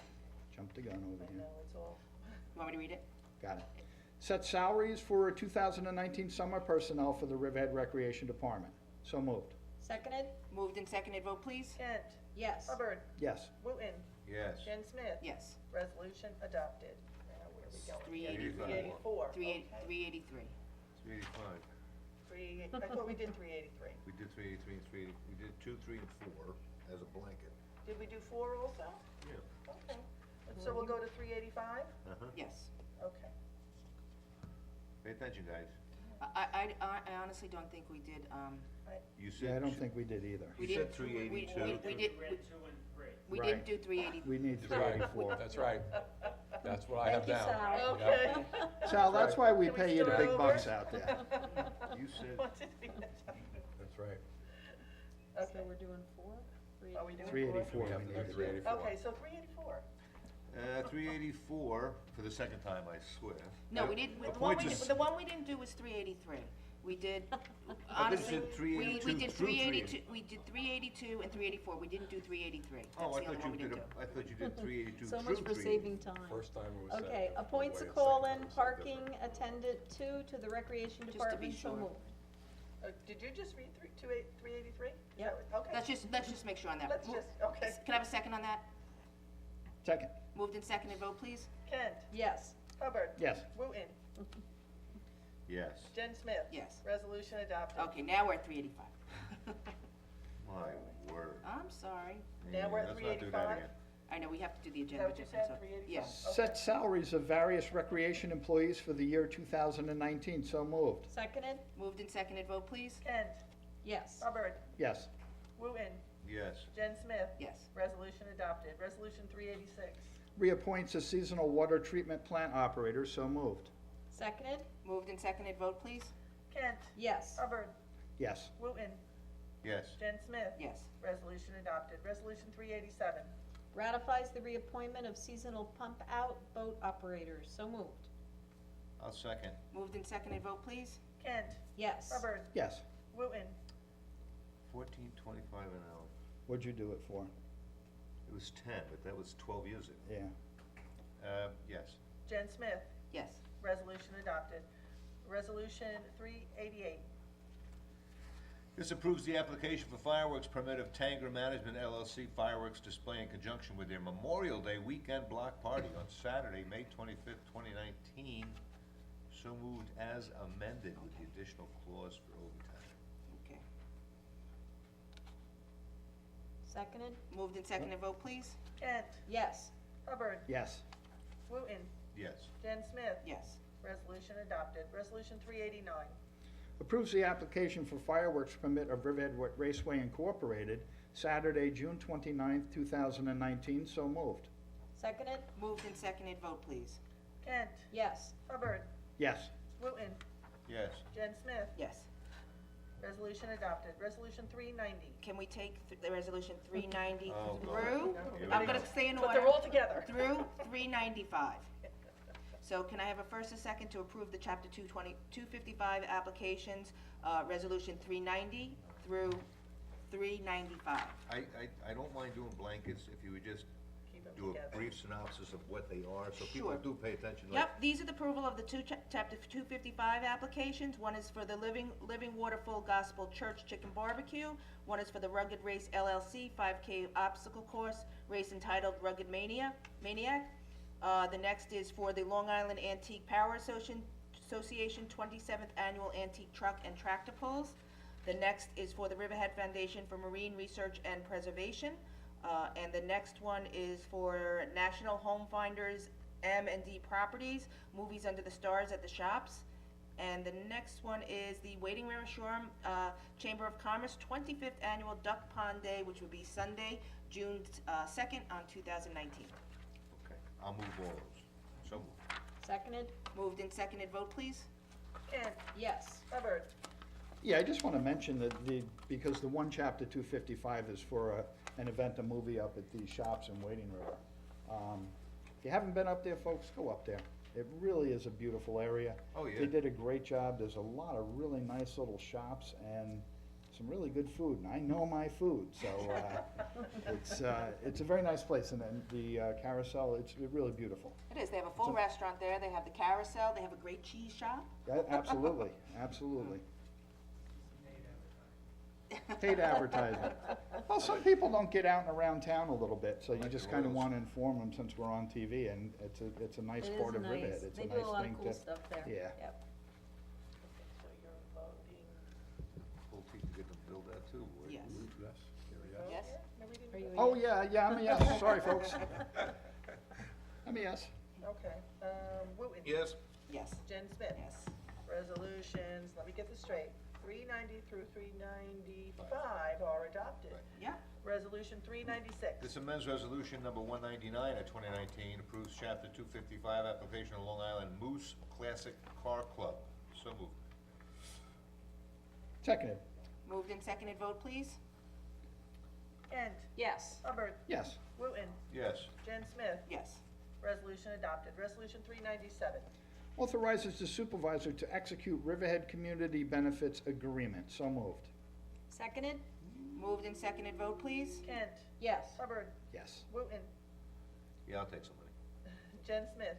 Jumped the gun over I here. know, it's all. You want me to read it? Got it. Set salaries for 2019 summer personnel for the Riverhead Recreation Department. So moved. Seconded? Moved and seconded vote, please. Kent, Yes. Hubbard, Yes. Wooten, Yes. Jen Smith. Yes. Resolution adopted. Now, where are we going? 384. 384. 383. 385. I thought we did 383. We did 383 and 380. We did 2, 3, and 4 as a blanket. Did we do 4 also? Yeah. Okay. So we'll go to 385? Uh-huh. Yes. Okay. Pay attention, guys. I honestly don't think we did, You said. Yeah, I don't think we did either. we You said didn't. 382. We Right. didn't do 383. We need That's right. 384. That's right. That's what I have Thank you, down. Sal. Okay. Sal, that's why we Can we pay you the start big over? bucks out there. You said, What did we do? That's right. So Okay. we're doing 4? Are we doing 384 We have we to do need. 384. Okay, so 384. 384 for the second time, I swear. No, we didn't, the one we didn't do was 383. We did, honestly, said 382 we did through 382, we did 382 and 384. We didn't do 383. That's Oh, the only one we didn't do. I thought you did 382 So through much for 380. saving time. First time it was said. Okay, a different appoints a way, second call-in time it was said parking different. attendant 2 to the Recreation Just to be Department, so sure. moved. Did you just read 383? Yep. Okay. Let's just make sure on that. Let's just, okay. Can I have a second on that? Second. Moved and seconded vote, please. Kent, Yes. Hubbard. Yes. Wooten, Yes. Jen Smith. Yes. Resolution adopted. Okay, now we're at 385. My word. I'm sorry. Now we're at Let's not do 385? that again. I know, we have to do the Is that agenda what you difference. said, so- 385? Yes. Okay. Set salaries of various recreation employees for the year 2019. So moved. Seconded? Moved and seconded vote, please. Kent, Yes. Hubbard, Yes. Wooten, Yes. Jen Smith. Yes. Resolution adopted. Resolution 386. Reappoints a seasonal water treatment plant operator. So moved. Seconded? Moved and seconded vote, please. Kent, Yes. Hubbard, Yes. Wooten, Yes. Jen Smith. Yes. Resolution adopted. Resolution 387. Ratifies the reappointment of seasonal pump-out boat operators, so moved. I'll second. Moved and seconded vote, please. Kent, Yes. Hubbard, Yes. Wooten, $14.25 an hour. What'd you do it for? It was 10, but that was 12 years ago. Yeah. Yes. Jen Smith. Yes. Resolution adopted. Resolution 388. This approves the application for fireworks permit of Tanger Management LLC fireworks display in conjunction with their Memorial Day weekend block party on Saturday, May 25th, 2019. So moved as amended with the additional clause for overtime. Okay. Seconded? Moved and seconded vote, please. Kent, Yes. Hubbard, Yes. Wooten, Yes. Jen Smith. Yes. Resolution adopted. Resolution 389. Approves the application for fireworks permit of Riverhead Raceway Incorporated, Saturday, June 29th, 2019. So moved. Seconded? Moved and seconded vote, please. Kent, Yes. Hubbard, Yes. Wooten, Yes. Jen Smith. Yes. Resolution adopted. Resolution 390. Can we take the resolution 390 Oh, God. through? Here we I'm go. gonna stay in But order. they're all together. Through 395. So can I have a first and second to approve the chapter 255 applications, resolution 390 through 395? I don't mind doing blankets if you would just Keep them do a together. brief synopsis of what they are, so people Sure. do pay attention. like- Yep, these are the approval of the chapter 255 applications. One is for the Living Water Full Gospel Church Chicken Barbecue. One is for the Rugged Race LLC 5K obstacle course, race entitled Rugged Maniac. The next is for the Long Island Antique Power Association 27th Annual Antique Truck and Tractor Pulls. The next is for the Riverhead Foundation for Marine Research and Preservation. And the next one is for National Home Finders M&D Properties, Movies Under the Stars at the Shops. And the next one is the Wading River Shore Chamber of Commerce 25th Annual Duck Pond Day, which would be Sunday, June 2nd on 2019. Okay, I'll move all those. So moved. Seconded? Moved and seconded, vote please. Kent, Yes. Hubbard, Yeah, I just want to mention that because the one chapter 255 is for an event, a movie up at the shops in Wading River. If you haven't been up there, folks, go up there. It really is a beautiful area. Oh, yeah. They did a great job. There's a lot of really nice little shops and some really good food, and I know my food, so it's a very nice place, and then the carousel, it's really beautiful. It is, they have a full restaurant there, they have the carousel, they have a great cheese shop. Absolutely, absolutely. Paid advertising. Well, some people don't get out and around town a little bit, so you Like just the kind of Royals. want to inform them since we're on TV, and it's a nice It part is of Riverhead. It's They a do nice a lot thing of cool to. stuff there. Yeah. Yep. so you're voting. We'll keep get them build that too. or- Yes. Yes. Yes? No, we didn't Are you vote. Oh, yeah, I'm a yes, sorry, folks. I'm a yes. Okay, Wooten. Yes. Yes. Jen Smith. Yes. Resolutions, let me get this straight, 390 through 395 are adopted. Right. Yeah. Resolution 396. This amends resolution number 199 of 2019, approves chapter 255 application of Long Island Moose Classic Car Club. So moved. Seconded, Moved and seconded, vote please. Kent, Yes. Hubbard, yes. Wooten, Yes. Jen Smith. Yes. Resolution adopted. Resolution 397. Authorizes the supervisor to execute Riverhead Community Benefits Agreement. So moved. Seconded? Moved and seconded, vote please. Kent, Yes. Hubbard, Yes. Wooten, Yeah, I'll take somebody. Jen Smith.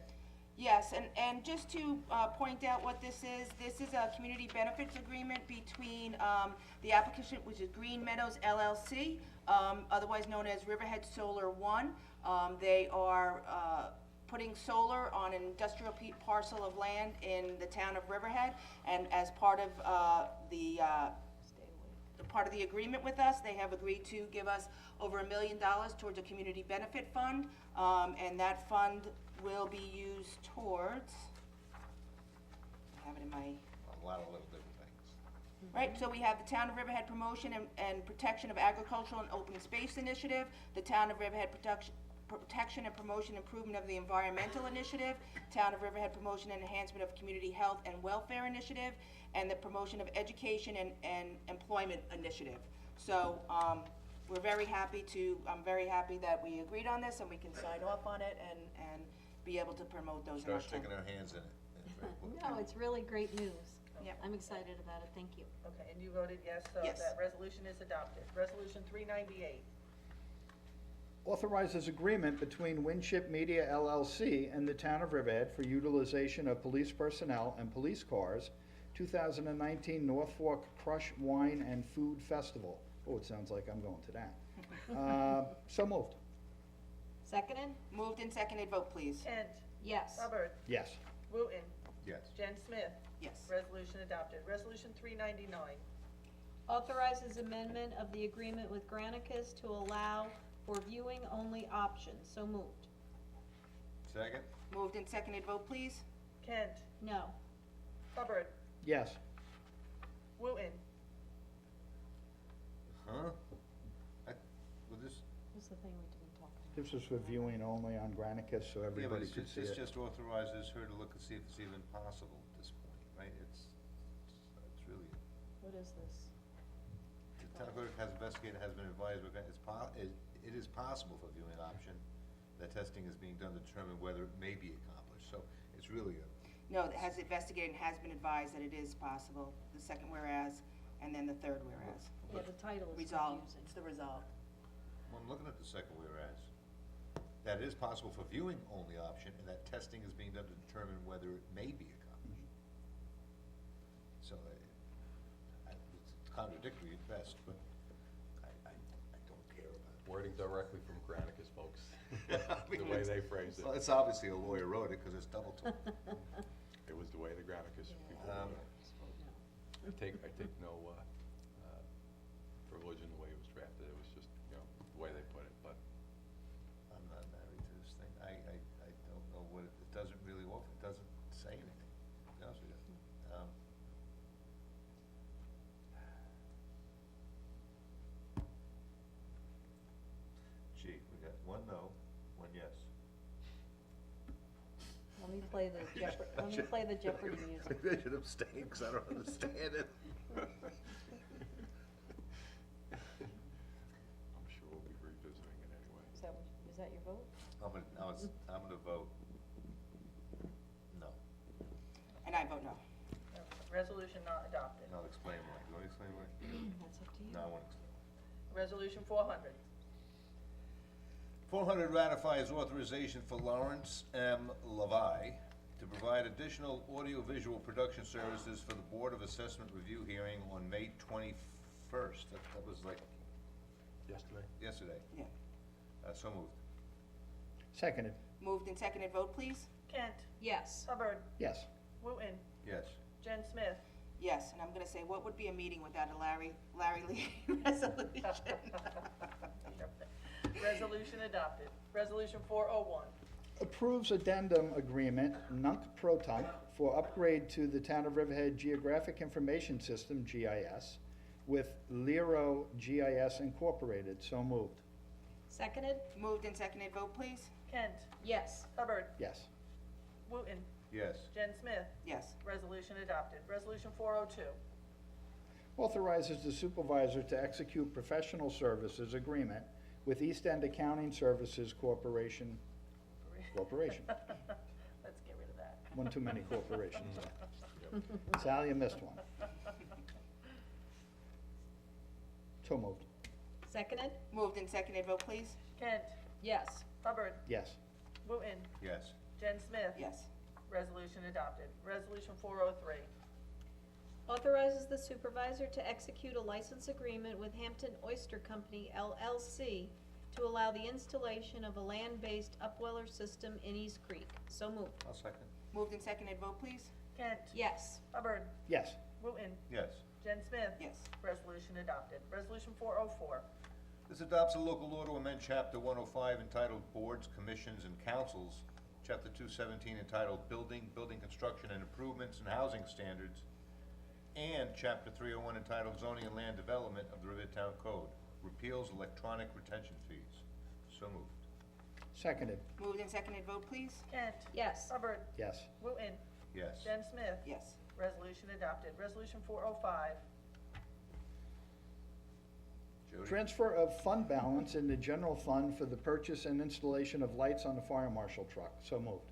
Yes, and just to point out what this is a community benefits agreement between the applicant, which is Green Meadows LLC, otherwise known as Riverhead Solar One. They are putting solar on an industrial parcel of land in the town of Riverhead, and as part of part of the agreement with us, they have agreed to give us over $1 million towards a community benefit fund, and that fund will be used towards, I have it in my, A lot of little different things. right, so we have the Town of Riverhead Promotion and Protection of Agricultural and Open Space Initiative, the Town of Riverhead Protection and Promotion Improvement of the Environmental Initiative, Town of Riverhead Promotion and Enhancement of Community Health and Welfare Initiative, and the Promotion of Education and Employment Initiative. So, I'm very happy that we agreed on this and we can sign off on it and be able to promote those in our Start town. sticking our hands in it. That's very important. No, it's really great news. Yep. I'm excited about it, thank you. Okay, and you voted yes, so Yes. that resolution is adopted. Resolution 398. Authorizes agreement between Winship Media LLC and the town of Riverhead for utilization of police personnel and police cars, 2019 North Fork Crush Wine and Food Festival. Oh, it sounds like I'm going to that. So moved. Seconded? Moved and seconded, vote please. Kent, Yes. Hubbard, Yes. Wooten, Yes. Jen Smith. Yes. Resolution adopted. Resolution 399. Authorizes amendment of the agreement with Granicus to allow for viewing-only options, so moved. Second? Moved and seconded, vote please. Kent, No. Hubbard, Yes. Wooten, Huh? Well, this, What's the thing we didn't talk about? This was for viewing only on Granicus, so yeah, but everybody it's could just, see this it. just authorizes her to look and see if it's even possible at this point, right? It's really, What is this? the town clerk has investigated, has been advised, it is possible for viewing option. That testing is being done to determine whether it may be accomplished, so it's really a, No, it has investigated and has been advised that it is possible, the second whereas, and then the third whereas. Yeah, the title is Resolve, confusing. it's the resolve. well, I'm looking at the second whereas. That it is possible for viewing only option, and that testing is being done to determine whether it may be accomplished. So, it's contradictory at best, but I don't care about it. Wording directly from Granicus, folks. I mean, The way it's- they phrased it. Well, it's obviously a lawyer wrote it, because it's double talk. It was the way the Granicus people Um, wrote it. I take no village in the way it was drafted, it was just, you know, the way they put it, but. I'm not married to this thing. I don't know what, it doesn't really offer, it doesn't say anything, to be honest with you. Gee, we got one no, one yes. Let me play the Jeopardy music. Maybe I should abstain, because I don't understand it. I'm sure we'll be revisiting it anyway. Is that your vote? I'm gonna vote no. And I vote no. Resolution not adopted. And I'll explain why. You want to explain why? That's up to you. No, I won't explain. Resolution 400. 400 ratifies authorization for Lawrence M. Levi to provide additional audiovisual production services for the Board of Assessment review hearing on May 21st. That was like yesterday. Yeah. So moved. Seconded. Moved and seconded, vote please. Kent. Yes. Hubbard. Yes. Wooten. Yes. Jen Smith. Yes, and I'm gonna say, what would be a meeting without a Larry Lee resolution? Resolution adopted. Resolution 401. Approves addendum agreement, Nunc Pro Tunc, for upgrade to the Town of Riverhead Geographic Information System, GIS, with Lero GIS Incorporated. So moved. Seconded? Moved and seconded, vote please. Kent. Yes. Hubbard. Yes. Wooten. Yes. Jen Smith. Yes. Resolution adopted. Resolution 402. Authorizes the supervisor to execute professional services agreement with East End Accounting Services Corporation. Let's get rid of that. One too many corporations. Sal, you missed one. So moved. Seconded? Moved and seconded, vote please. Kent. Yes. Hubbard. Yes. Wooten. Yes. Jen Smith. Yes. Resolution adopted. Resolution 403. Authorizes the supervisor to execute a license agreement with Hampton Oyster Company LLC to allow the installation of a land-based upweller system in East Creek. So moved. I'll second. Moved and seconded, vote please. Kent. Yes. Hubbard. Yes. Wooten. Yes. Jen Smith. Yes. Resolution adopted. Resolution 404. This adopts a local law to amend Chapter 105 entitled Boards, Commissions, and Councils, Chapter 217 entitled Building, Building Construction and Improvements and Housing Standards, and Chapter 301 entitled Zoning and Land Development of the Riverhead Town Code, repeals electronic retention fees. So moved. Seconded. Moved and seconded, vote please. Kent. Yes. Hubbard. Yes. Wooten. Yes. Jen Smith. Yes. Resolution adopted. Resolution 405. Jody? Transfer of fund balance in the general fund for the purchase and installation of lights on the fire marshal truck. So moved.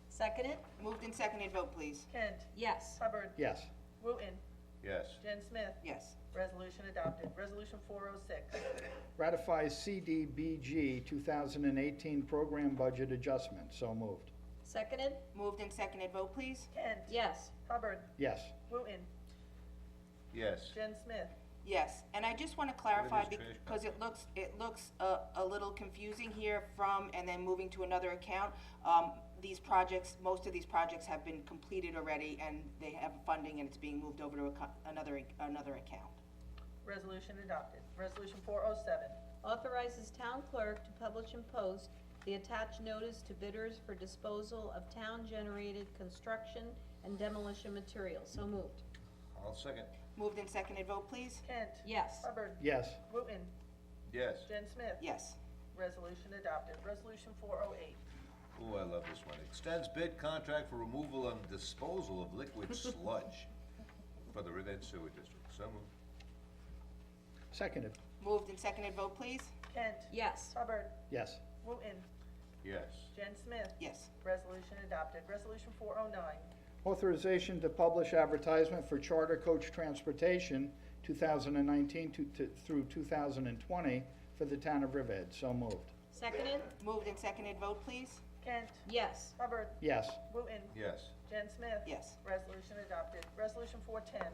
Seconded? Moved and seconded, vote please. Kent. Yes. Hubbard. Yes. Wooten. Yes. Jen Smith. Yes. Resolution adopted. Resolution 406. Ratifies CDBG 2018 program budget adjustment. So moved. Seconded? Moved and seconded, vote please. Kent. Yes. Hubbard. Yes. Wooten. Yes. Jen Smith. Yes, and I just want to clarify, these trash because it looks a little confusing here from, and then moving to another account. These projects, most of these projects have been completed already, and they have funding, and it's being moved over to another account. Resolution adopted. Resolution 407. Authorizes town clerk to publish and post the attached notice to bidders for disposal of town-generated construction and demolition materials. So moved. I'll second. Moved and seconded, vote please. Kent. Yes. Hubbard. Yes. Wooten. Yes. Jen Smith. Yes. Resolution adopted. Resolution 408. Ooh, I love this one. Extends bid contract for removal and disposal of liquid sludge for the Riverhead Sewer District. So moved. Seconded. Moved and seconded, vote please. Kent. Yes. Hubbard. Yes. Wooten. Yes. Jen Smith. Yes. Resolution adopted. Resolution 409. Authorization to publish advertisement for charter coach transportation 2019 through 2020 for the town of Riverhead. So moved. Seconded? Moved and seconded, vote please. Kent. Yes. Hubbard. Yes. Wooten. Yes. Jen Smith. Yes. Resolution adopted. Resolution 410.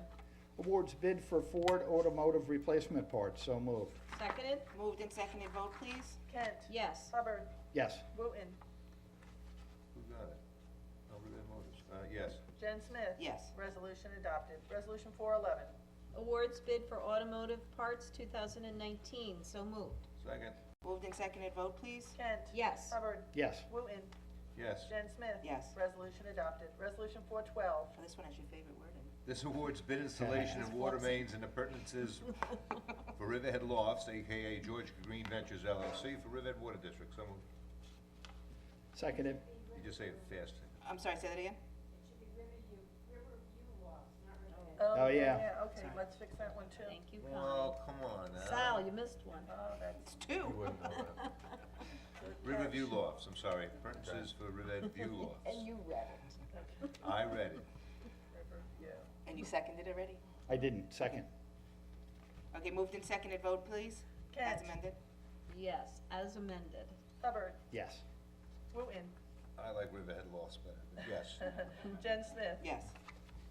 Awards bid for Ford automotive replacement parts. So moved. Seconded? Moved and seconded, vote please. Kent. Yes. Hubbard. Yes. Wooten. Who got it? Oh, Riverhead Motors. Yes. Jen Smith. Yes. Resolution adopted. Resolution 411. Awards bid for automotive parts 2019, so moved. Second. Moved and seconded, vote please. Kent. Yes. Hubbard. Yes. Wooten. Yes. Jen Smith. Yes. Resolution adopted. Resolution 412. Oh, this one has your favorite word in it. This awards bid installation of water mains and appurtenances for Riverhead Lofts, AKA Georgia Green Ventures LLC, for Riverhead Water District. So moved. Seconded. You just say it fast. I'm sorry, say that again? Oh, yeah. Okay, Sorry. let's fix that one too. Thank you, Connie. Well, come on now. Sal, you missed one. Oh, that's It's two. You wouldn't know that. Riverview Lofts, I'm sorry, appurtenances for Riverhead View Lofts. And you read it. I read it. Riverview. And you seconded it already? I didn't. Second. Okay, moved and seconded, vote please. As Kent. amended. Yes, as amended. Hubbard. Yes. Wooten. I like Riverhead Lofts better, but yes. Jen Smith. Yes.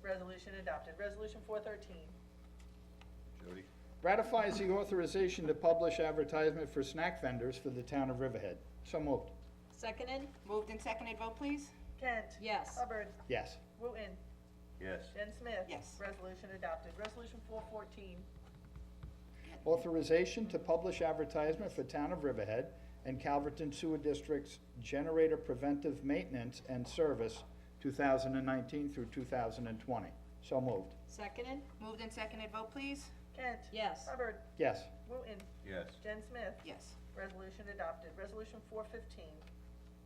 Resolution adopted. Resolution 413. Jody? Ratifies the authorization to publish advertisement for snack vendors for the town of Riverhead. So moved. Seconded? Moved and seconded, vote please. Kent. Yes. Hubbard. Yes. Wooten. Yes. Jen Smith. Yes. Resolution adopted. Resolution 414. Authorization to publish advertisement for town of Riverhead and Calverton Sewer District's generator preventive maintenance and service 2019 through 2020. So moved. Seconded? Moved and seconded, vote please. Kent. Yes. Hubbard. Yes. Wooten. Yes. Jen Smith. Yes. Resolution adopted. Resolution 415.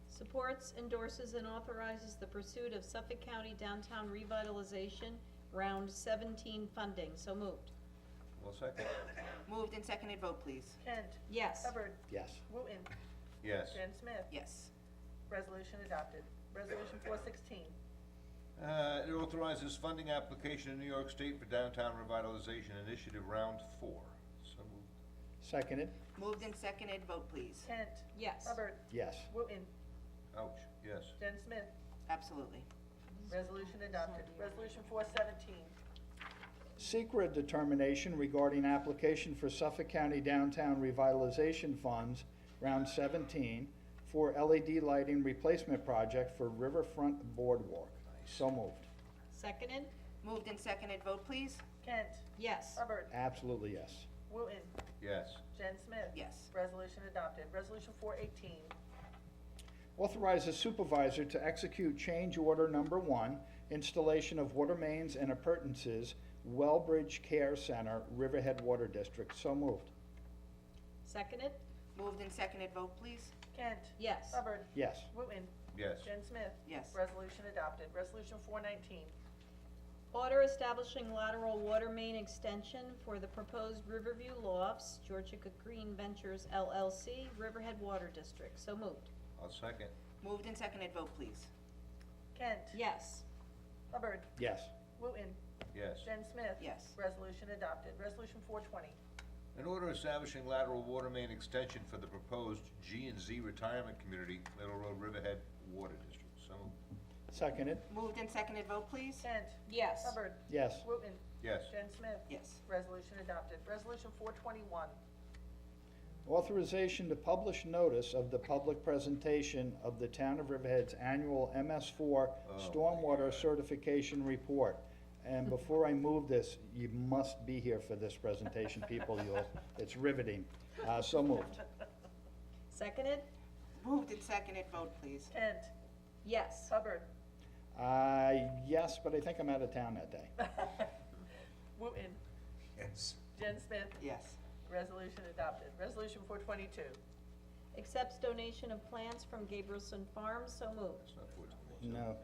Supports, endorses, and authorizes the pursuit of Suffolk County Downtown Revitalization Round 17 funding, so moved. Well, second. Moved and seconded, vote please. Kent. Yes. Hubbard. Yes. Wooten. Yes. Jen Smith. Yes. Resolution adopted. Resolution 416. It authorizes funding application in New York State for Downtown Revitalization Initiative Round 4. So moved. Seconded. Moved and seconded, vote please. Kent. Yes. Hubbard. Yes. Wooten. Ouch, yes. Jen Smith. Absolutely. Resolution adopted. Resolution 417. Secret determination regarding application for Suffolk County Downtown Revitalization Funds, Round 17, for LED lighting replacement project for Riverfront Boardwalk. So moved. Seconded? Moved and seconded, vote please. Kent. Yes. Hubbard. Absolutely yes. Wooten. Yes. Jen Smith. Yes. Resolution adopted. Resolution 418. Authorizes supervisor to execute change order number 1, installation of water mains and appurtenances, Wellbridge Care Center, Riverhead Water District. So moved. Seconded? Moved and seconded, vote please. Kent. Yes. Hubbard. Yes. Wooten. Yes. Jen Smith. Yes. Resolution adopted. Resolution 419. Order establishing lateral water main extension for the proposed Riverview Lofts, Georgia Green Ventures LLC, Riverhead Water District, so moved. I'll second. Moved and seconded, vote please. Kent. Yes. Hubbard. Yes. Wooten. Yes. Jen Smith. Yes. Resolution adopted. Resolution 420. An order establishing lateral water main extension for the proposed G&Z Retirement Community, Middle Road Riverhead Water District. So moved. Seconded. Moved and seconded, vote please. Kent. Yes. Hubbard. Yes. Wooten. Yes. Jen Smith. Yes. Resolution adopted. Resolution 421. Authorization to publish notice of the public presentation of the Town of Riverhead's annual MS4 Stormwater Certification Report. And before I move this, you must be here for this presentation, people. It's riveting. So moved. Seconded? Moved and seconded, vote please. Kent. Yes. Hubbard. Yes, but I think I'm out of town that day. Wooten. Yes. Jen Smith. Yes. Resolution adopted. Resolution 422. Accepts donation of plants from Gabrielson Farms, so moved. It's not 420. No.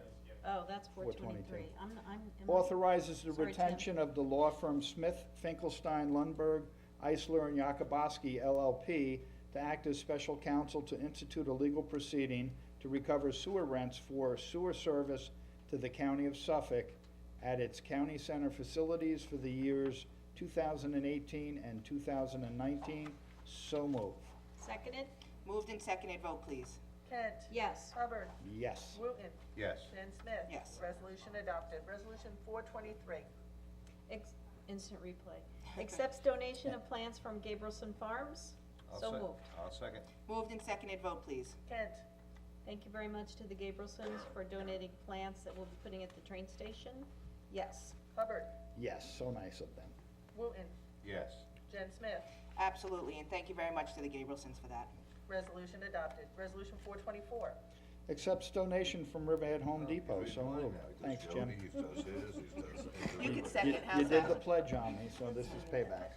Oh, that's 422. 423. am Authorizes the Sorry, Tim. retention of the law firm Smith, Finkelstein, Lundberg, Eisler, and Yakubowski LLP to act as special counsel to institute a legal proceeding to recover sewer rents for sewer service to the County of Suffolk at its county center facilities for the years 2018 and 2019. So move. Seconded? Moved and seconded, vote please. Kent. Yes. Hubbard. Yes. Wooten. Yes. Jen Smith. Yes. Resolution adopted. Resolution 423. Instant replay. Accepts donation of plants from Gabrielson Farms, so moved. I'll second. Moved and seconded, vote please. Kent. Thank you very much to the Gabrielsons for donating plants that we'll be putting at the train station. Yes. Hubbard. Yes, so nice of them. Wooten, Yes. Jen Smith. Absolutely, and thank you very much to the Gabrielsons for that. Resolution adopted. Resolution 424. Accepts donation from Riverhead Home Depot, so moved. Thanks, Jim. You can second, You how's did the that? pledge on me, so this is payback.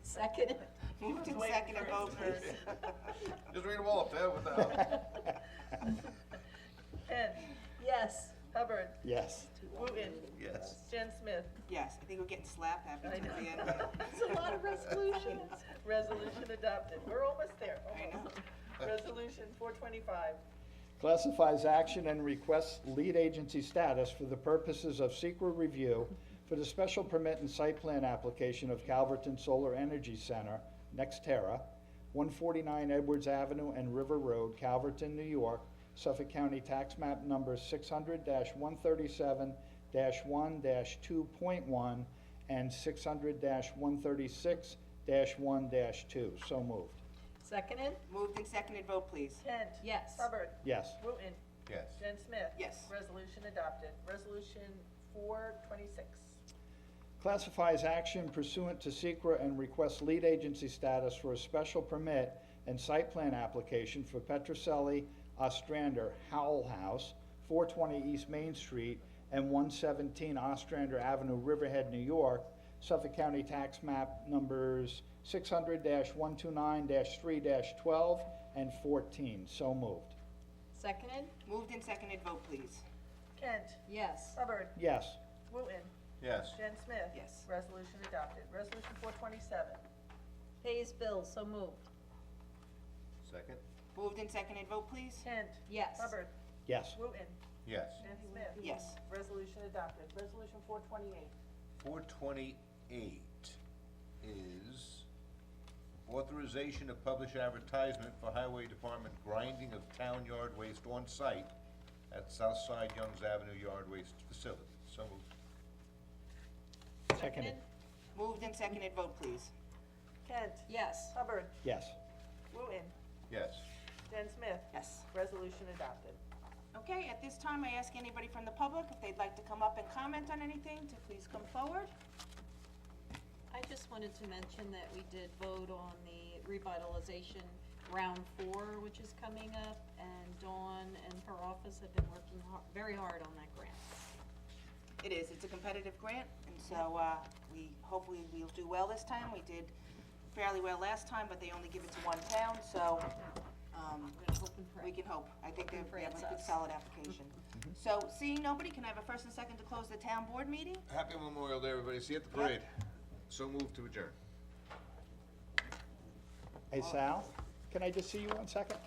Second. Moved and seconded, vote please. Just read them all up there, what the hell? Kent, Yes. Hubbard, Yes. Wooten, Yes. Jen Smith. Yes, I think we're getting slap happy I at know. the end. That's a lot of resolutions. Resolution adopted. We're almost there. I know. Resolution 425. Classifies action and requests lead agency status for the purposes of secret review for the special permit and site plan application of Calverton Solar Energy Center, Nextera, 149 Edwards Avenue and River Road, Calverton, New York, Suffolk County Tax Map number 600-137-1-2.1 and 600-136-1-2. So moved. Seconded? Moved and seconded, vote please. Kent. Yes. Hubbard, Yes. Wooten, Yes. Jen Smith. Yes. Resolution adopted. Resolution 426. Classifies action pursuant to SECRA and requests lead agency status for a special permit and site plan application for Petroselli Ostrander Howell House, 420 East Main Street and 117 Ostrander Avenue, Riverhead, New York, Suffolk County Tax Map numbers 600-129-3-12 and 14. So moved. Seconded? Moved and seconded, vote please. Kent. Yes. Hubbard, Yes. Wooten, Yes. Jen Smith. Yes. Resolution adopted. Resolution 427. Pays bills, so moved. Second? Moved and seconded, vote please. Kent. Yes. Hubbard, Yes. Wooten, Yes. Jen Smith. Yes. Resolution adopted. Resolution 428. 428 is authorization to publish advertisement for Highway Department grinding of town yard waste on site at Southside Youngs Avenue Yard Waste Facility. So moved. Seconded. Moved and seconded, vote please. Kent. Yes. Hubbard, Yes. Wooten, Yes. Jen Smith. Yes. Resolution adopted. Okay, at this time, I ask anybody from the public if they'd like to come up and comment on anything, to please come forward. I just wanted to mention that we did vote on the revitalization round 4, which is coming up, and Dawn and her office have been working very hard on that grant. It is, it's a competitive grant, and so, we hopefully we'll do well this time. We did fairly well last time, but they only give it to one town, so, We're gonna hope and pray. we can hope. I think Hope and they have pray a good it's us. solid application. So, seeing nobody, can I have a first and second to close the town board meeting? Happy Memorial Day, everybody. See you at the parade. So moved to adjourn. Hey, Sal, can I just see you 1 second?